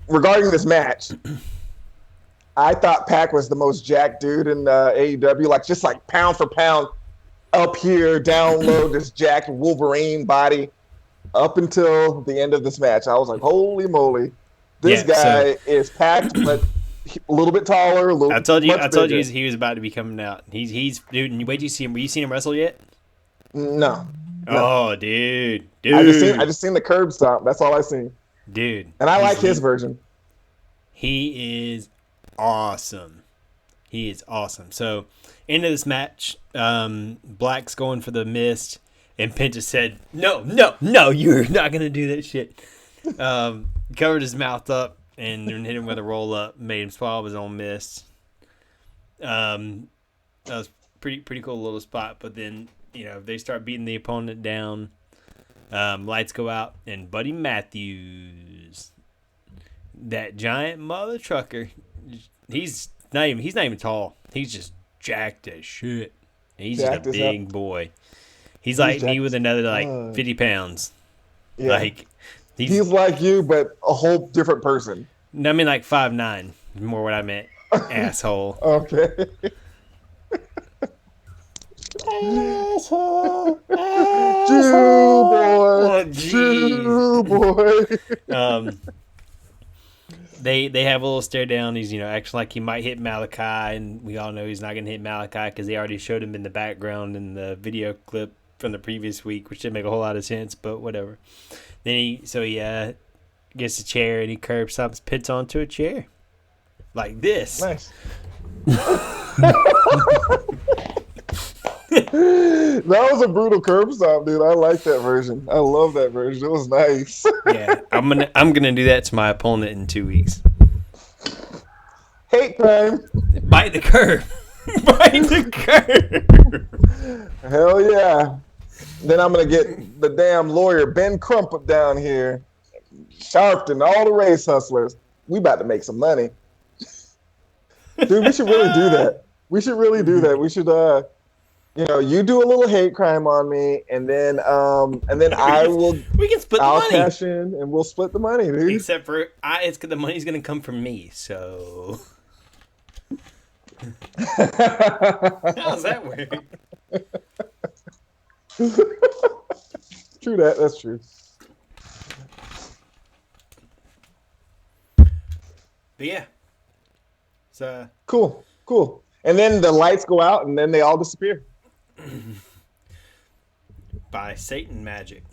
regarding this match, I thought Pac was the most jacked dude in AEW. Just pound for pound, up here, down low, this jacked Wolverine body up until the end of this match. I was like, holy moly. This guy is packed, but a little bit taller. I told you he was about to be coming out. He's dude. Wait till you see him. Were you seen him wrestle yet? No. Oh, dude. I just seen the curb stomp. That's all I seen. Dude. And I like his version. He is awesome. He is awesome. So, into this match, Black's going for the mist, and Penta said, "No, you're not gonna do that shit." Covered his mouth up and then hit him with a roll up, made him swallow his own mist. That was pretty cool little spot. But then, they start beating the opponent down. Lights go out, and Buddy Matthews, that giant mother trucker, he's not even tall. He's just jacked as shit. He's just a big boy. He's like me with another 50 pounds. Yeah. Like. He's like you, but a whole different person. I mean, 5'9", more what I meant, asshole. Okay. Asshole. Jew boy. Oh, Jew boy. They have a little stare down. He's acting like he might hit Malachi, and we all know he's not gonna hit Malachi because they already showed him in the background in the video clip from the previous week, which didn't make a whole lot of sense, but whatever. Then he gets a chair and he curb stomps Pitts onto a chair. Like this. Nice. That was a brutal curb stomp, dude. I like that version. I love that version. It was nice. Yeah, I'm gonna do that to my opponent in 2 weeks. Hate crime. Bite the curb. Bite the curb. Hell yeah. Then I'm going to get the damn lawyer, Ben Crump, down here, Sharpton, all the race hustlers. We about to make some money. Dude, we should really do that. We should you do a little hate crime on me, and then I will. We can split the money. I'll cash in, and we'll split the money, dude. Except for the money's going to come from me, so. How's that work? True that. That's true. But yeah. So cool. And then the lights go out, and then they all disappear. By Satan magic.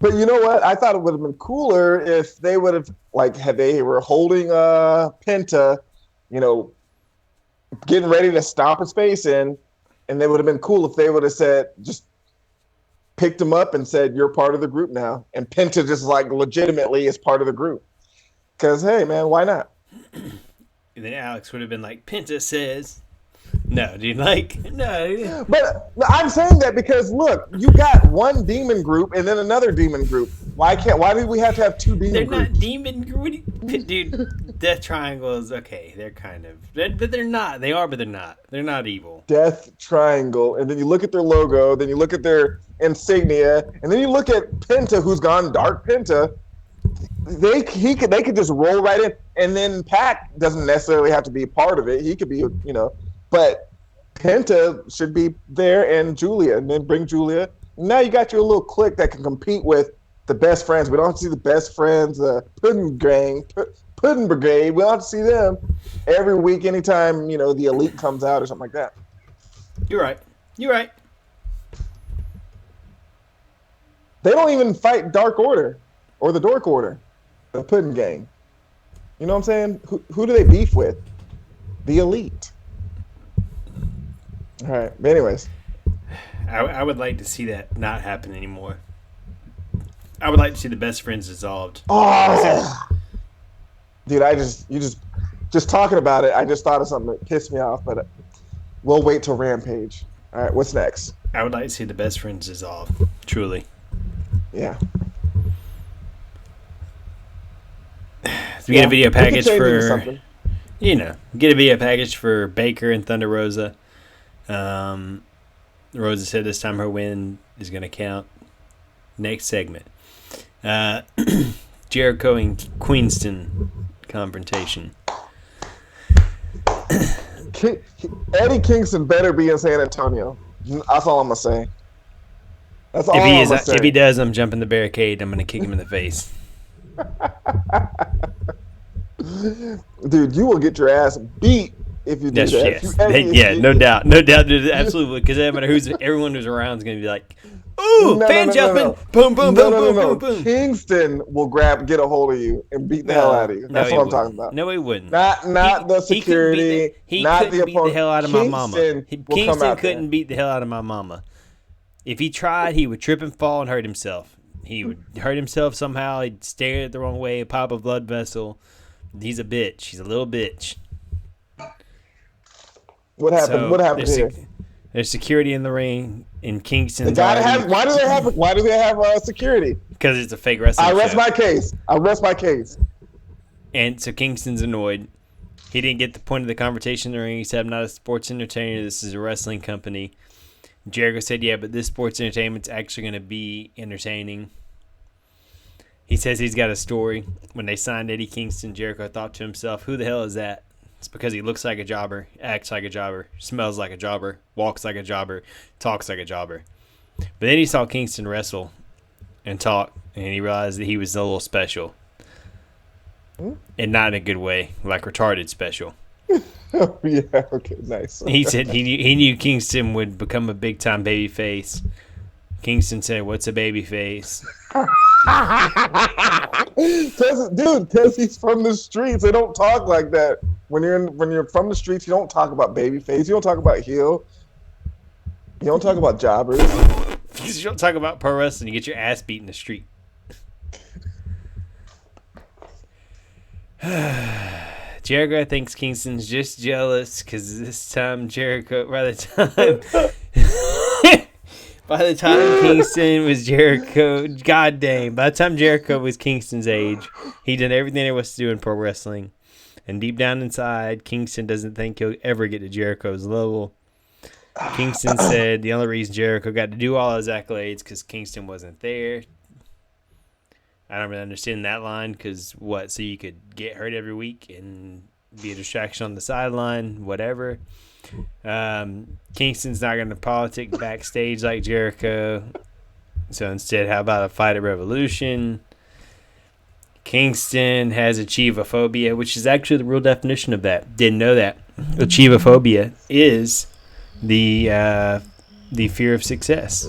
But you know what? I thought it would have been cooler if they would have had they were holding Penta, getting ready to stomp his face in, and they would have been cool if they would have said just. Picked him up and said, "You're part of the group now." And Penta just legitimately is part of the group. Because, hey, man, why not? And then Alex would have been like, "Penta says." No, dude, no. But I'm saying that because, look, you got one demon group and then another demon group. Why do we have to have two demon groups? They're not demon groups. Dude, Death Triangle is okay. They're kind of. But they're not. They are, but they're not. They're not evil. Death Triangle. And then you look at their logo. Then you look at their insignia. And then you look at Penta, who's gone Dark Penta. They could just roll right in. And then Pac doesn't necessarily have to be a part of it. He could be, but Penta should be there and Julia, and then bring Julia. Now you got your little clique that can compete with the best friends. We don't have to see the best friends, the Pudding Gang, Pudding Brigade. We don't have to see them every week, anytime the Elite comes out or something like that. You're right. You're right. They don't even fight Dark Order or the Dork Order, the Pudding Gang. You know what I'm saying? Who do they beef with? The Elite. All right. But anyways. I would like to see that not happen anymore. I would like to see the best friends dissolved. Oh, dude! You just talking about it. I just thought of something that pissed me off, but we'll wait till Rampage. All right, what's next? I would like to see the best friends dissolved. Truly. Yeah. So we get a video package for get a video package for Baker and Thunder Rosa. Rosa said this time her win is going to count. Next segment. Jericho and Queenston confrontation. Eddie Kingston better be in San Antonio. That's all I'm going to say. That's all I'm going to say. If he does, I'm jumping the barricade. I'm going to kick him in the face. Dude, you will get your ass beat if you do that. Yes. No doubt. No doubt. Absolutely. Because no matter everyone who's around is going to be like, ooh, fan jumping. Boom, boom, boom, boom, boom. Kingston will get a hold of you and beat the hell out of you. That's what I'm talking about. No, he wouldn't. Not the security. He not couldn't the beat the hell out of my mama. Kingston couldn't there. beat the hell out of my mama. If he tried, he would trip and fall and hurt himself. He would hurt himself somehow. He'd stare it the wrong way, pop a blood vessel. He's a bitch. He's a little bitch. What happened? What happened here? There's security in the ring, and Kingston's. Why do they have security? Because it's a fake wrestling. I rest my case. And so Kingston's annoyed. He didn't get the point of the conversation in the ring. He said, "I'm not a sports entertainer. This is a wrestling company." Jericho said, "Yeah, but this sports entertainment's actually going to be entertaining." He says he's got a story. When they signed Eddie Kingston, Jericho thought to himself, who the hell is that? It's because he looks like a jobber, acts like a jobber, smells like a jobber, walks like a jobber, talks like a jobber. But then he saw Kingston wrestle and talk, and he realized that he was a little special. And not in a good way, like retarded special. Oh, yeah, okay, nice. He said he knew Kingston would become a big-time baby face. Kingston said, "What's a baby face?" Because he's from the streets. They don't talk like that. When you're from the streets, you don't talk about baby face. You don't talk about heel. You don't talk about jobbers. You don't talk about pro wrestling. You get your ass beat in the street. Jericho thinks Kingston's just jealous because this time by the time Kingston was Jericho, goddamn, by the time Jericho was Kingston's age, he did everything there was to do in pro wrestling. And deep down inside, Kingston doesn't think he'll ever get to Jericho's level. Kingston said the only reason Jericho got to do all his accolades because Kingston wasn't there. I don't really understand that line because so you could get hurt every week and be a distraction on the sideline, whatever. Kingston's not going to politic backstage like Jericho. So instead, how about a fight at Revolution? Kingston has achievophobia, which is actually the real definition of that. Didn't know that. Achievophobia is the fear of success.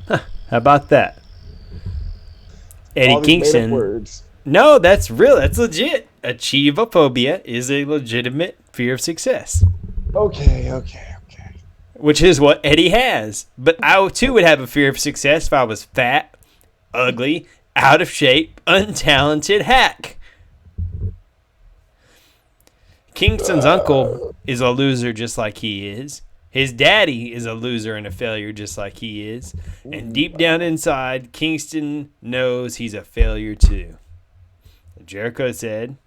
Huh, how about that? Eddie Kingston. No, that's real. That's legit. Achievophobia is a legitimate fear of success. Okay. Which is what Eddie has. But I, too, would have a fear of success if I was fat, ugly, out of shape, untalented hack. Kingston's uncle is a loser just like he is. His daddy is a loser and a failure just like he is. And deep down inside, Kingston knows he's a failure too. Jericho said,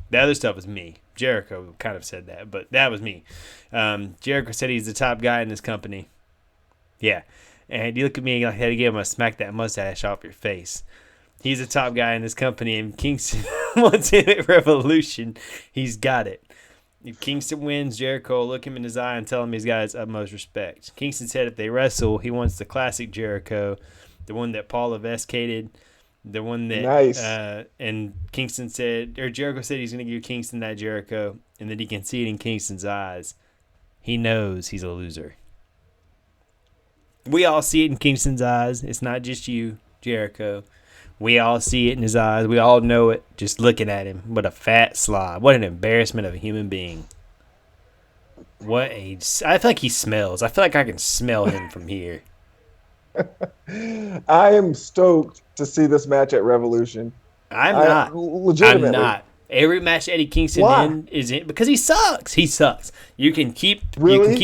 the other stuff was me. Jericho kind of said that, but that was me. Jericho said he's the top guy in this company. Yeah. And you look at me like, hey, I'm going to smack that mustache off your face. He's the top guy in this company, and Kingston wants him at Revolution. He's got it. If Kingston wins, Jericho will look him in his eye and tell him he's got his utmost respect. Kingston said if they wrestle, he wants the classic Jericho, the one that Paul Levesque, the one that Nice. and Kingston said, or Jericho said he's going to give Kingston that Jericho, and that he can see it in Kingston's eyes. He knows he's a loser. We all see it in Kingston's eyes. It's not just you, Jericho. We all see it in his eyes. We all know it just looking at him. What a fat slob. What an embarrassment of a human being. I feel like he smells. I feel like I can smell him from here. I am stoked to see this match at Revolution. I'm not. Legitimately. I'm not. Every match Eddie Kingston is in because he sucks. He sucks. You can keep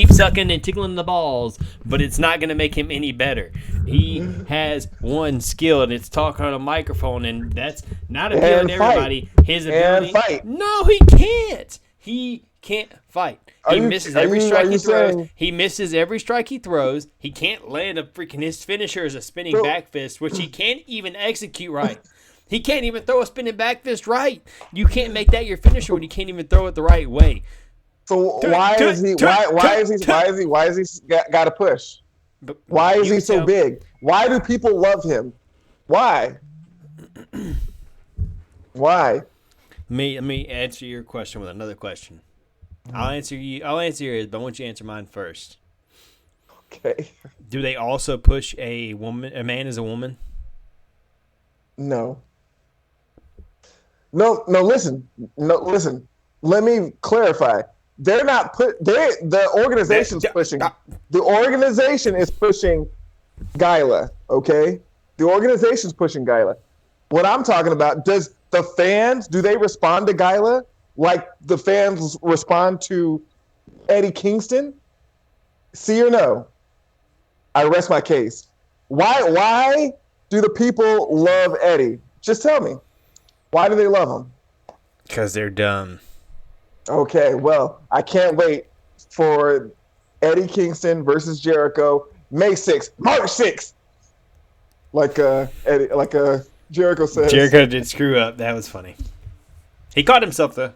sucking and tickling the balls, but it's not going to make him any better. He has one skill, and it's talking on a microphone, and that's not appealing to everybody. His ability. And fight. No, he can't. He can't fight. He misses every strike he throws. He misses every strike he throws. He can't land his finisher is a spinning back fist, which he can't even execute right. He can't even throw a spinning back fist right. You can't make that your finisher when you can't even throw it the right way. So why is he got to push? Why is he so big? Why do people love him? Why? Why? Let me answer your question with another question. I'll answer yours, but I want you to answer mine first. Okay. Do they also push a man as a woman? No. Listen. Let me clarify. They're not the organization's pushing. The organization is pushing Guyla, okay? The organization's pushing Guyla. What I'm talking about, do they respond to Guyla like the fans respond to Eddie Kingston? See or no? I rest my case. Why do the people love Eddie? Just tell me. Why do they love him? Because they're dumb. Okay, well, I can't wait for Eddie Kingston versus Jericho, May 6th, March 6th. Like Jericho says. Jericho did screw up. That was funny. He caught himself, though.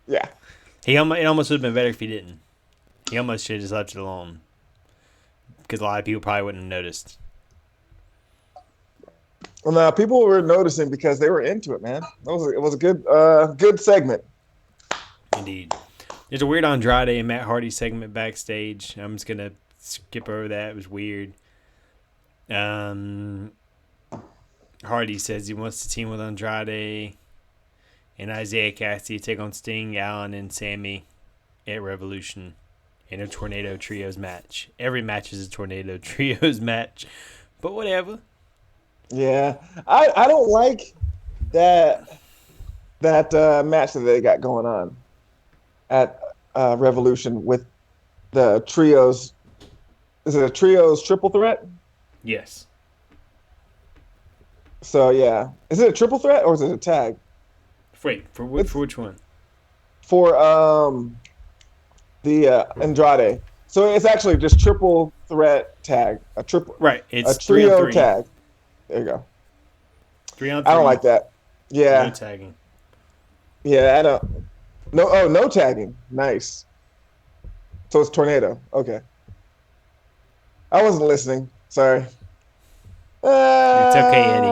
Yeah. It almost would have been better if he didn't. He almost should have just left it alone. Because a lot of people probably wouldn't have noticed. Well, now people were noticing because they were into it, man. It was a good segment. Indeed. There's a weird Andrade and Matt Hardy segment backstage. I'm just gonna skip over that. It was weird. Hardy says he wants to team with Andrade and Isaiah Cassidy to take on Sting, Allen, and Sammy at Revolution in a Tornado Trios match. Every match is a Tornado Trios match, but whatever. Yeah, I don't like that match that they got going on at Revolution with the trios. Is it a trios triple threat? Yes. So yeah, is it a triple threat or is it a tag? Wait, for which one? For the Andrade. So it's actually just triple threat tag, a triple. Right, it's a trio 3-on-3. tag. There you go. 3-on-3. I don't like that. Yeah. No tagging. Yeah, I don't. No tagging. Nice. So it's Tornado. Okay. I wasn't listening. Sorry. It's okay, Eddie.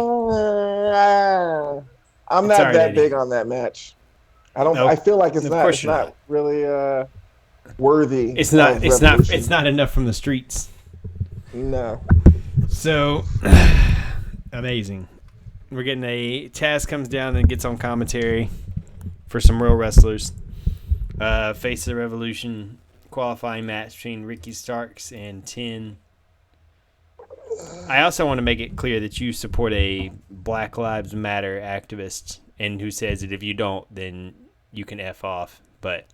I'm not that big on that match. I don't. Nope. I feel like it's not really worthy. It's not enough from the streets. No. So amazing. We're getting Taz comes down and gets on commentary for some real wrestlers. Face of the Revolution qualifying match between Ricky Starks and Tin. I also want to make it clear that you support a Black Lives Matter activist and who says that if you don't, then you can F off. But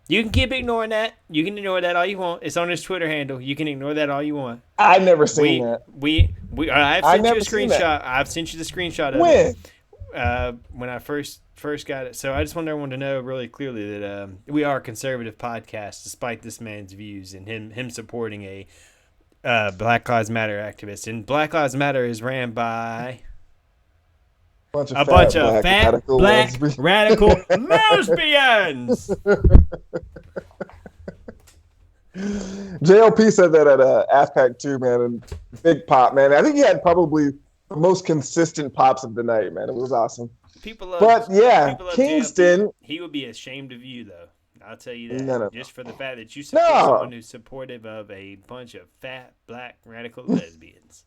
you can keep ignoring that. You can ignore that all you want. It's on his Twitter handle. You can ignore that all you want. I've never seen that. I've sent you a screenshot. I've sent you the screenshot of it. When I first got it. So I just want everyone to know really clearly that we are a conservative podcast, despite this man's views and him supporting a Black Lives Matter activist. And Black Lives Matter is ran by a bunch of fat black radical lesbians. JLP said that at AFPAC too, man, and Big Pop, man. I think he had probably the most consistent pops of the night, man. It was awesome. People love, But yeah, people love Kingston. JLP. He would be ashamed of you, though. I'll tell you that. No. Just for the fact that you support No. someone who's supportive of a bunch of fat, black, radical lesbians.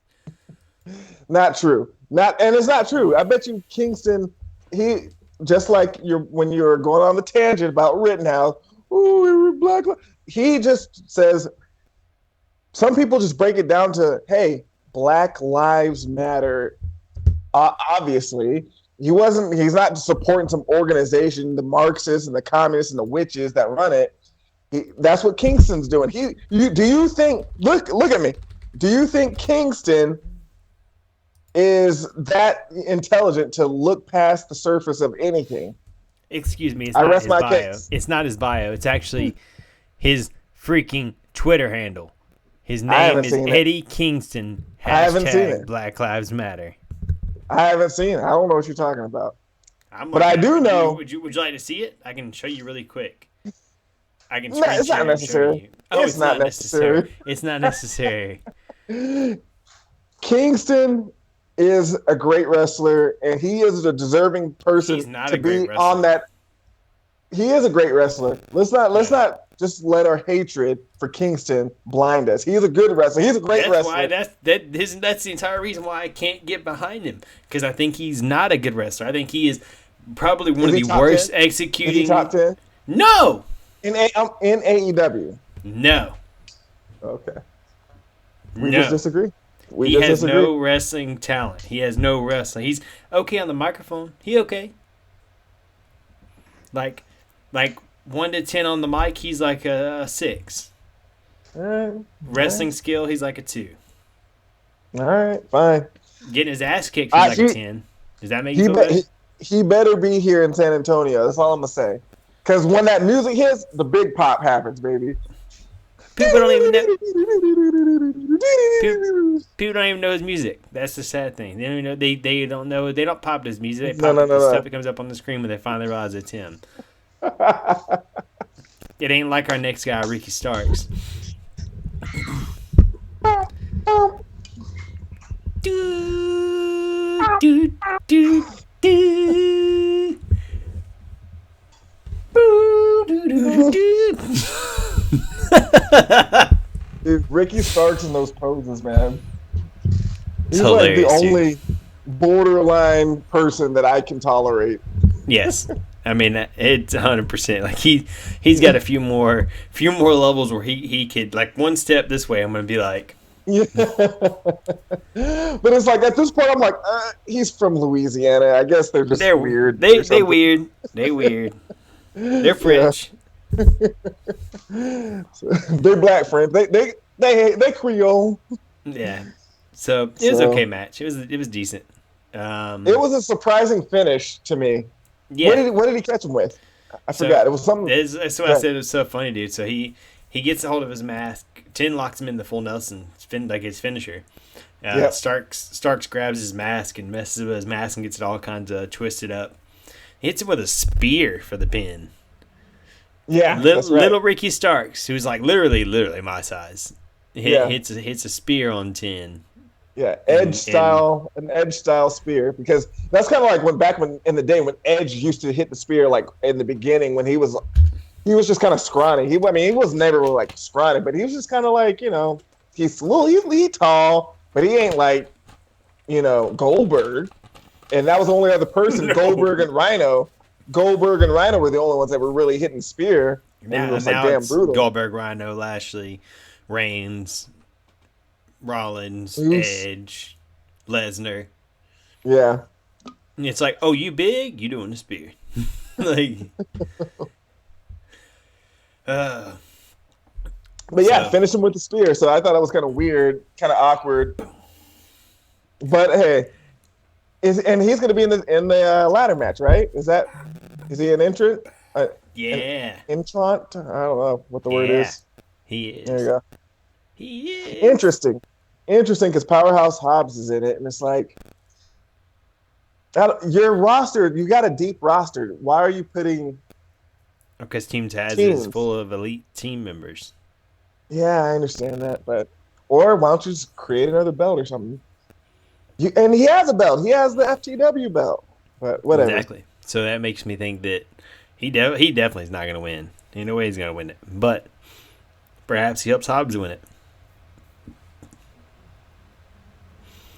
Not true. And it's not true. I bet you Kingston, he just like when you're going on the tangent about Rittenhouse, ooh, we were black. He just says some people just break it down to, hey, Black Lives Matter. Obviously, he's not supporting some organization, the Marxists and the communists and the witches that run it. That's what Kingston's doing. Do you think, look at me. Do you think Kingston is that intelligent to look past the surface of anything? Excuse me, it's not his bio. Case. It's not his bio. It's actually his freaking Twitter handle. His name is Eddie Kingston. I haven't seen it. Black Lives Matter. I haven't seen it. I don't know what you're talking about. But I do know. Would you like to see it? I can show you really quick. I can. No, it's not necessary. It's not necessary. It's not necessary. Kingston is a great wrestler, and he is a deserving person to be on that. He is a great wrestler. Let's not just let our hatred for Kingston blind us. He's a good wrestler. He's a great wrestler. That's the entire reason why I can't get behind him, because I think he's not a good wrestler. I think he is probably one of the worst executing. Is he top 10? No. In AEW. No. Okay. We just disagree. He has no wrestling talent. He has no wrestling. He's okay on the microphone. He okay. Like 1 to 10 on the mic, he's like a 6. Wrestling skill, he's like a 2. All right, fine. Getting his ass kicked, he's like a 10. Does that make you feel better? He better be here in San Antonio. That's all I'm gonna say. Because when that music hits, the big pop happens, baby. People don't even know. People don't even know his music. That's the sad thing. They don't even know. They don't know. They don't pop his music. They pop the stuff that comes up on the screen when they finally realize it's him. It ain't like our next guy, Ricky Starks. Dude, Ricky Starks in those poses, man. He's like the only borderline person that I can tolerate. Yes. I mean, it's 100%. Like he's got a few more levels where he could, like, one step this way, I'm gonna be like, yeah. But it's like at this point, I'm like, he's from Louisiana. I guess they're weird. They weird. They weird. They're French. They're black French. They Creole. Yeah. So it was okay match. It was decent. It was a surprising finish to me. Yeah. What did he catch him with? I forgot. It was something. That's what I said. It was so funny, dude. So he gets a hold of his mask. Tin locks him in the full Nelson, like his finisher. Starks grabs his mask and messes with his mask and gets it all kinds of twisted up. He hits him with a spear for the pin. Yeah, little Ricky Starks, who's like literally my size, hits a spear on Tin. Yeah, an edge style spear, because that's kind of like when in the day when Edge used to hit the spear, like in the beginning when he was just kind of scrawny. He was never really like scrawny, but he was just kind of like, he's tall, but he ain't like, Goldberg. And that was the only other person. No. Goldberg and Rhino were the only ones that were really hitting spear. Now, it was like damn brutal. Goldberg, Rhino, Lashley, Reigns, Rollins, Edge, Lesnar. Yeah. And it's like, oh, you big? You doing the spear. Like. But yeah, finish him with the spear. So I thought it was kind of weird, kind of awkward. But hey, he's going to be in the ladder match, right? Is he an entrant? Yeah. Entrant? I don't know what the word is. He is. There you go. He is. Interesting, because Powerhouse Hobbs is in it, and it's like, your roster, you got a deep roster. Why are you putting? Because Team Taz is full of elite team members. Yeah, I understand that, but or why don't you just create another belt or something? And he has a belt. He has the FTW belt. But whatever. Exactly. So that makes me think that he definitely is not going to win. Ain't no way he's going to win it. But perhaps he helps Hobbs win it.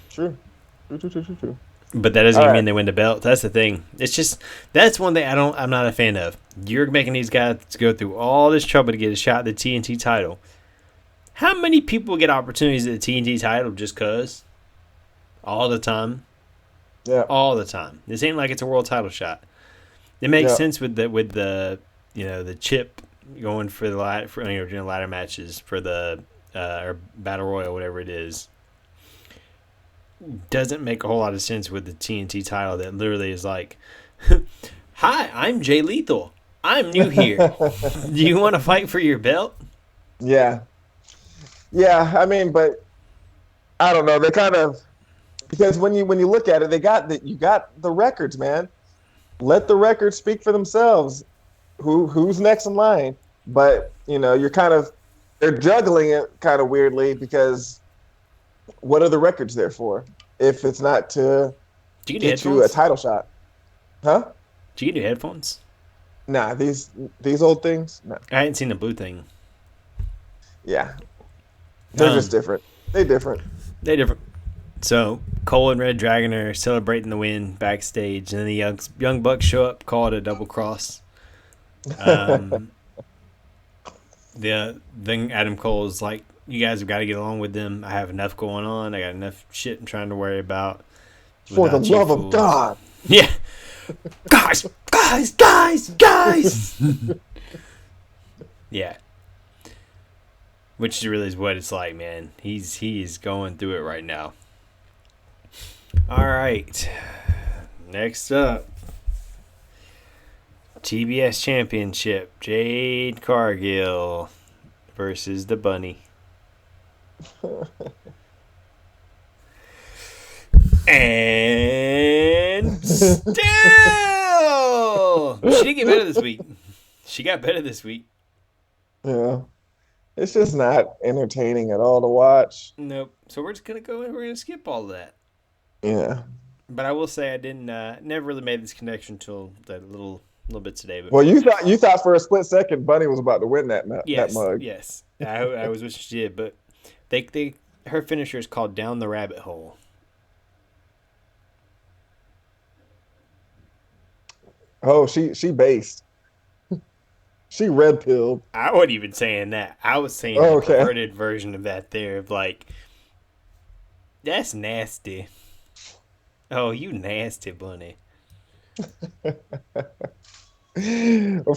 True. True. But that doesn't All even right. mean they win the belt. That's the thing. It's just that's one thing I'm not a fan of. You're making these guys go through all this trouble to get a shot at the TNT title. How many people get opportunities at the TNT title just cause? All the time. Yeah. All the time. This ain't like it's a world title shot. It makes Yeah. sense with the the chip going for the ladder matches for the or battle royal, whatever it is. Doesn't make a whole lot of sense with the TNT title that literally is like, "Hi, I'm Jay Lethal. I'm new here. Do you want to fight for your belt?" Yeah. Yeah. I mean, but I don't know. They kind of because when you look at it, you got the records, man. Let the records speak for themselves. Who's next in line? But they're juggling it kind of weirdly because what are the records there for? If it's not to Do you get get you a headphones? title shot, huh? Do you get headphones? Nah, these old things. Nah. I hadn't seen the blue thing. Yeah, they're just different. They're different. They're different. So Cole and Red Dragon are celebrating the win backstage, and then the young Bucks show up, call it a double cross. Then Adam Cole is like, "You guys have got to get along with them. I have enough going on. I got enough shit I'm trying to worry about. For the without you love of fools." God. Yeah, guys. Yeah. Which really is what it's like, man. He's going through it right now. All right. Next up, TBS Championship. Jade Cargill versus the Bunny. And still, she didn't get better this week. She got better this week. Yeah, it's just not entertaining at all to watch. Nope. So we're just gonna go and we're gonna skip all of that. Yeah. But I will say I didn't never really made this connection until that little bit today. But Well, you thought for a split second Bunny was about to win that yes, mug. yes, I was wishing she did. But her finisher is called Down the Rabbit Hole. Oh, she based. She red pilled. I wasn't even saying that. I was saying Oh, the okay. perverted version of that. There, of like, that's nasty. Oh, you nasty bunny. Of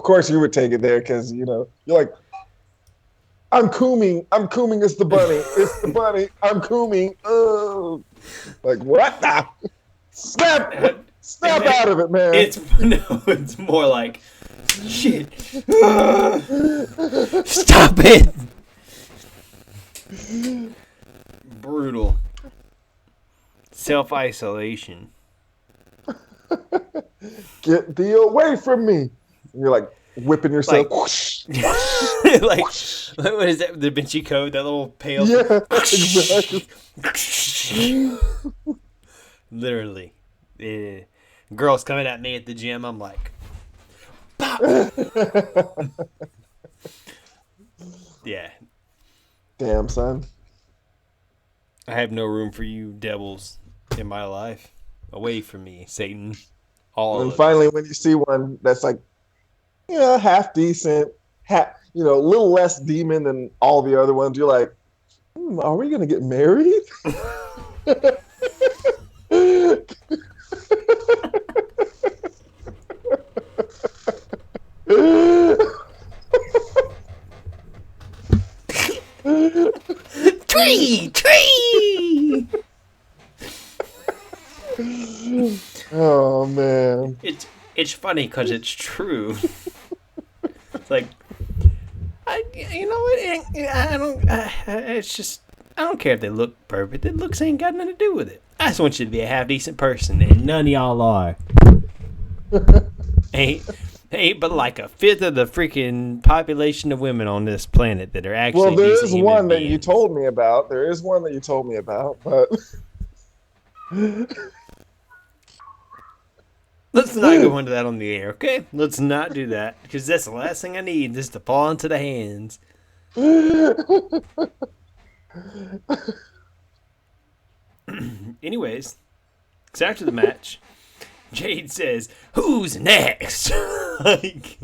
course, you would take it there because you're like, I'm cooming. It's the bunny. It's the bunny. I'm cooming. Oh, like what? The? Snap out of it, man. It's more like, shit. Stop it. Brutal. Self-isolation. Get thee away from me. And you're like whipping yourself. Whoosh. Like what is that? The Da Vinci Code, that little pale. Yeah, exactly. Literally. Yeah. Girls coming at me at the gym, I'm like, pop. Yeah. Damn, son. I have no room for you devils in my life. Away from me, Satan. And finally, when you see one that's like, half decent, a little less demon than all the other ones, you're like, are we gonna get married? Tree! Oh man, it's funny because it's true. It's like, it's just, I don't care if they look perfect. It looks ain't got nothing to do with it. I just want you to be a half decent person, and none of y'all are. Ain't Hey, but like a fifth of the freaking population of women on this planet that are actually. Well, there is decent one human that you beings. told me about. There is one that you told me about, but Let's not go into that on the air, okay? Let's not do that because that's the last thing I need is to fall into the hands. Anyways, so after the match, Jade says, "Who's next?" Like,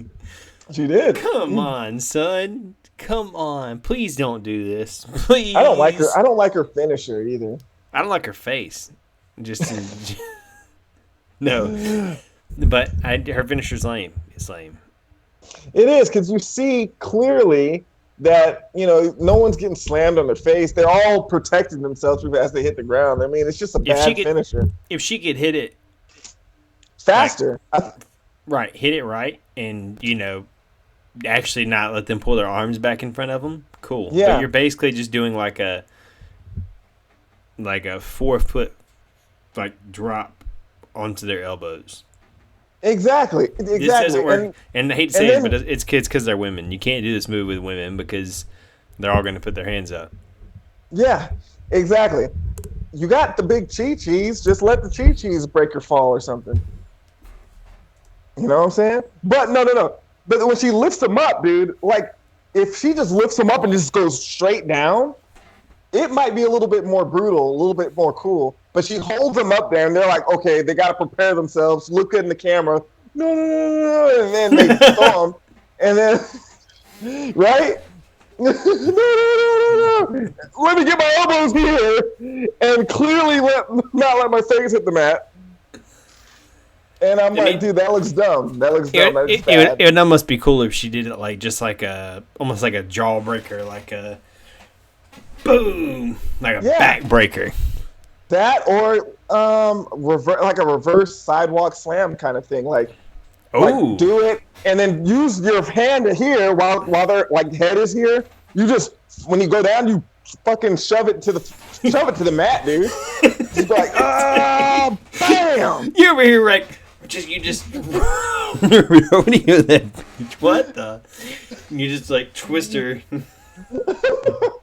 she did. come on, son. Come on. Please don't do this. Please. I don't like her. I don't like her finisher either. I don't like her face. Just no. But her finisher's lame. It's lame. It is because you see clearly that no one's getting slammed on their face. They're all protecting themselves as they hit the ground. I mean, it's just a bad finisher. If she could hit it faster, right, hit it right, and actually not let them pull their arms back in front of them, cool. Yeah. But you're basically just doing like a 4-foot drop onto their elbows. Exactly. This doesn't work. And I hate to say it, but it's kids because they're women. You can't do this move with women because they're all going to put their hands up. Yeah, exactly. You got the big chi-chis. Just let the chi-chis break your fall or something. You know what I'm saying? But no. But when she lifts them up, dude, if she just lifts them up and just goes straight down, it might be a little bit more brutal, a little bit more cool. But she holds them up there, and they're like, okay, they got to prepare themselves, look good in the camera. No. And then they throw them. And then, right? No. Let me get my elbows here. And clearly not let my face hit the mat. And I'm dude, that looks dumb. That looks dumb. It would almost be cool if she did it almost like a jawbreaker, like a boom, like a backbreaker. That or like a reverse sidewalk slam kind of thing. Like do it and then use your hand here while their head is here. You just when you go down, you fucking shove it to the mat, dude. Just go like bam. You're over here you just rodeo that bitch. What the? You just twist her.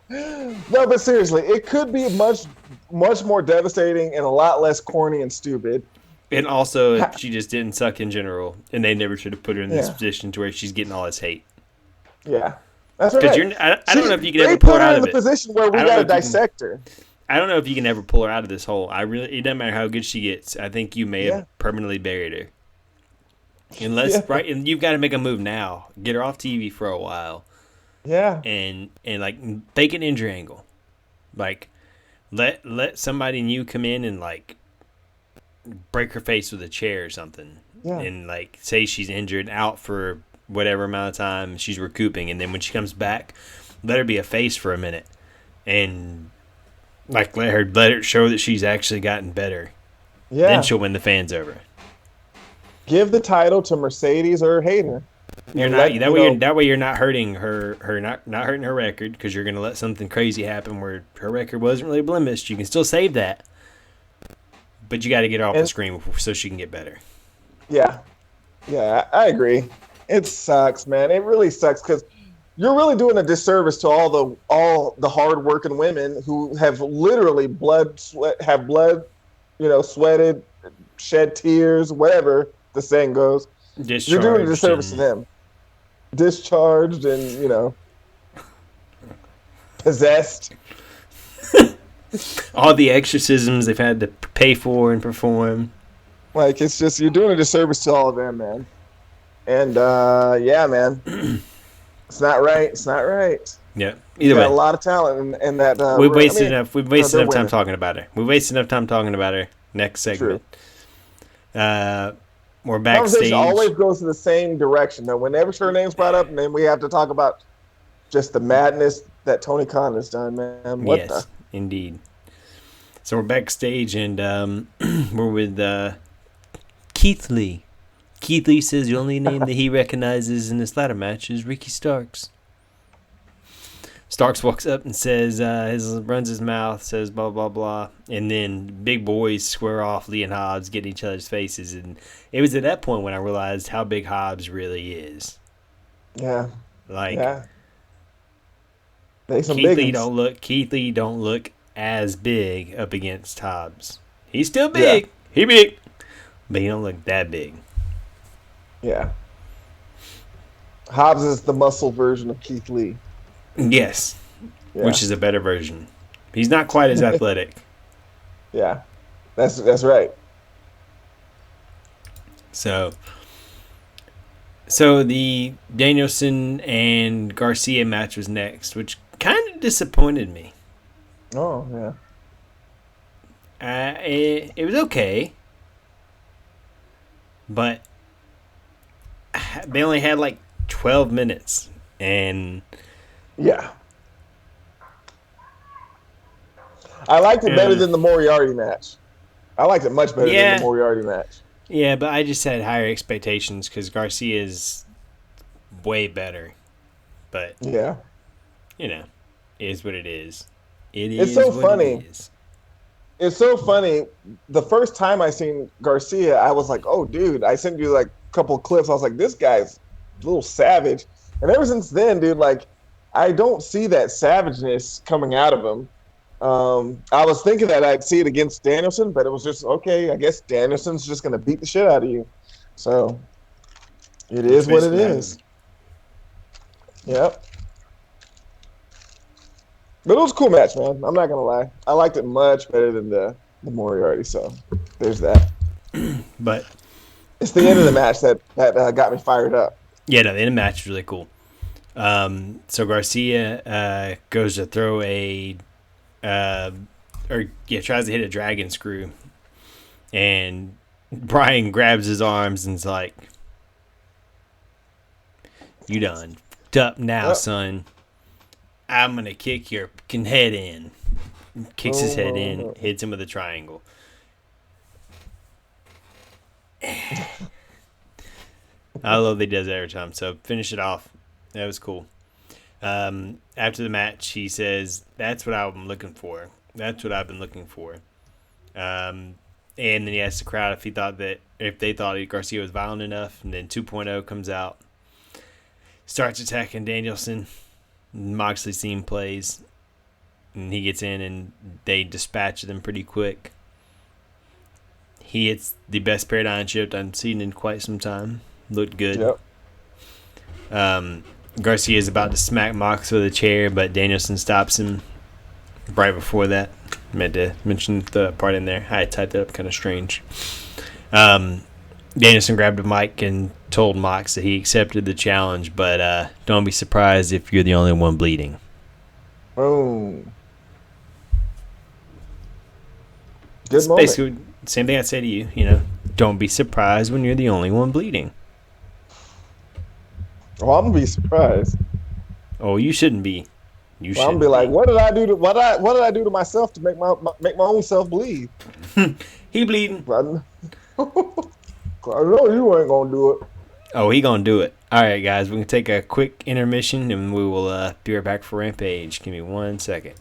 No, but seriously, it could be much more devastating and a lot less corny and stupid. And also, if she just didn't suck in general, and they never should have put her in this position to where she's getting all this hate. Yeah, that's right. I don't know if you can ever pull her out of it. They put her in the position where we got to dissect her. I don't know if you can ever pull her out of this hole. It doesn't matter how good she gets. I think you may have permanently buried her. And you've got to make a move now. Get her off TV for a while. Yeah. And fake an injury angle. Let somebody new come in and break her face with a chair or something. Yeah. And say she's injured out for whatever amount of time, she's recouping, and then when she comes back, let her be a face for a minute. And let her show that she's actually gotten better. Yeah. Then she'll win the fans over. Give the title to Mercedes or Hayter. That way you're not hurting her not hurting her record, because you're gonna let something crazy happen where her record wasn't really blemished. You can still save that, but you got to get her off the screen so she can get better. Yeah, I agree. It sucks, man. It really sucks because you're really doing a disservice to all the hard-working women who have literally sweated, shed tears, whatever the saying goes. You're doing a disservice to them. Discharged and, possessed. All the exorcisms they've had to pay for and perform. It's just, you're doing a disservice to all of them, man. And, man. It's not right. It's not right. Yeah. Either way. Got a lot of talent in that. We've wasted enough time talking about her. We've wasted enough time talking about her. Next segment. We're backstage. Conversation always goes in the same direction. Though, whenever her name's brought up, and then we have to talk about just the madness that Tony Khan has done, man. Indeed. So we're backstage, and we're with Keith Lee. Keith Lee says the only name that he recognizes in this ladder match is Ricky Starks. Starks walks up and says, runs his mouth, says blah, blah, blah. And then big boys square off Lee and Hobbs, get in each other's faces. And it was at that point when I realized how big Hobbs really is. Yeah. Like, Keith Lee don't look as big up against Hobbs. He's still big. Yeah. He big. But he don't look that big. Yeah. Hobbs is the muscle version of Keith Lee. Yes. Yeah. Which is a better version. He's not quite as athletic. Yeah. That's right. So the Danielson and Garcia match was next, which kind of disappointed me. Oh, yeah. It was okay. But they only had like 12 minutes. And yeah. I liked it better than the Moriarty match. I liked it much better than the Moriarty match. Yeah, but I just had higher expectations because Garcia's way better. But, yeah, it is what it is. It's so funny. It's so funny. The first time I seen Garcia, I was like, oh, dude, I sent you like a couple of clips. I was like, this guy's a little savage. And ever since then, dude, like, I don't see that savageness coming out of him. I was thinking that I'd see it against Danielson, but it was just, okay, I guess Danielson's just going to beat the shit out of you. So it is what it is. Yep. But it was a cool match, man. I'm not going to lie. I liked it much better than the Moriarty, so there's that. But it's the end of the match that got me fired up. Yeah, no, the end of the match was really cool. So Garcia goes to throw tries to hit a dragon screw, and Brian grabs his arms and's like, "You done fucked up now, son. I'm gonna kick your head in." Kicks his head in, hits him with a triangle. I love that he does that every time. So finish it off. That was cool. After the match, he says, "That's what I'm looking for. That's what I've been looking for." And then he asked the crowd if they thought Garcia was violent enough. And then 2.0 comes out, starts attacking Danielson. Moxley's theme plays, and he gets in, and they dispatch them pretty quick. He hits the best paradigm shift I've seen in quite some time. Looked good. Yep. Garcia is about to smack Mox with a chair, but Danielson stops him right before that. Meant to mention the part in there. I typed it up kind of strange. Danielson grabbed a mic and told Mox that he accepted the challenge, but don't be surprised if you're the only one bleeding. Boom. Good moment. Basically, same thing I'd say to you. Don't be surprised when you're the only one bleeding. Oh, I'm gonna be surprised. Oh, you shouldn't be. I'm gonna be like, what did I do to myself to make my own self bleed? He bleeding. I know you ain't gonna do it. Oh, he gonna do it. All right, guys, we can take a quick intermission and we will be right back for Rampage. Give me 1 second.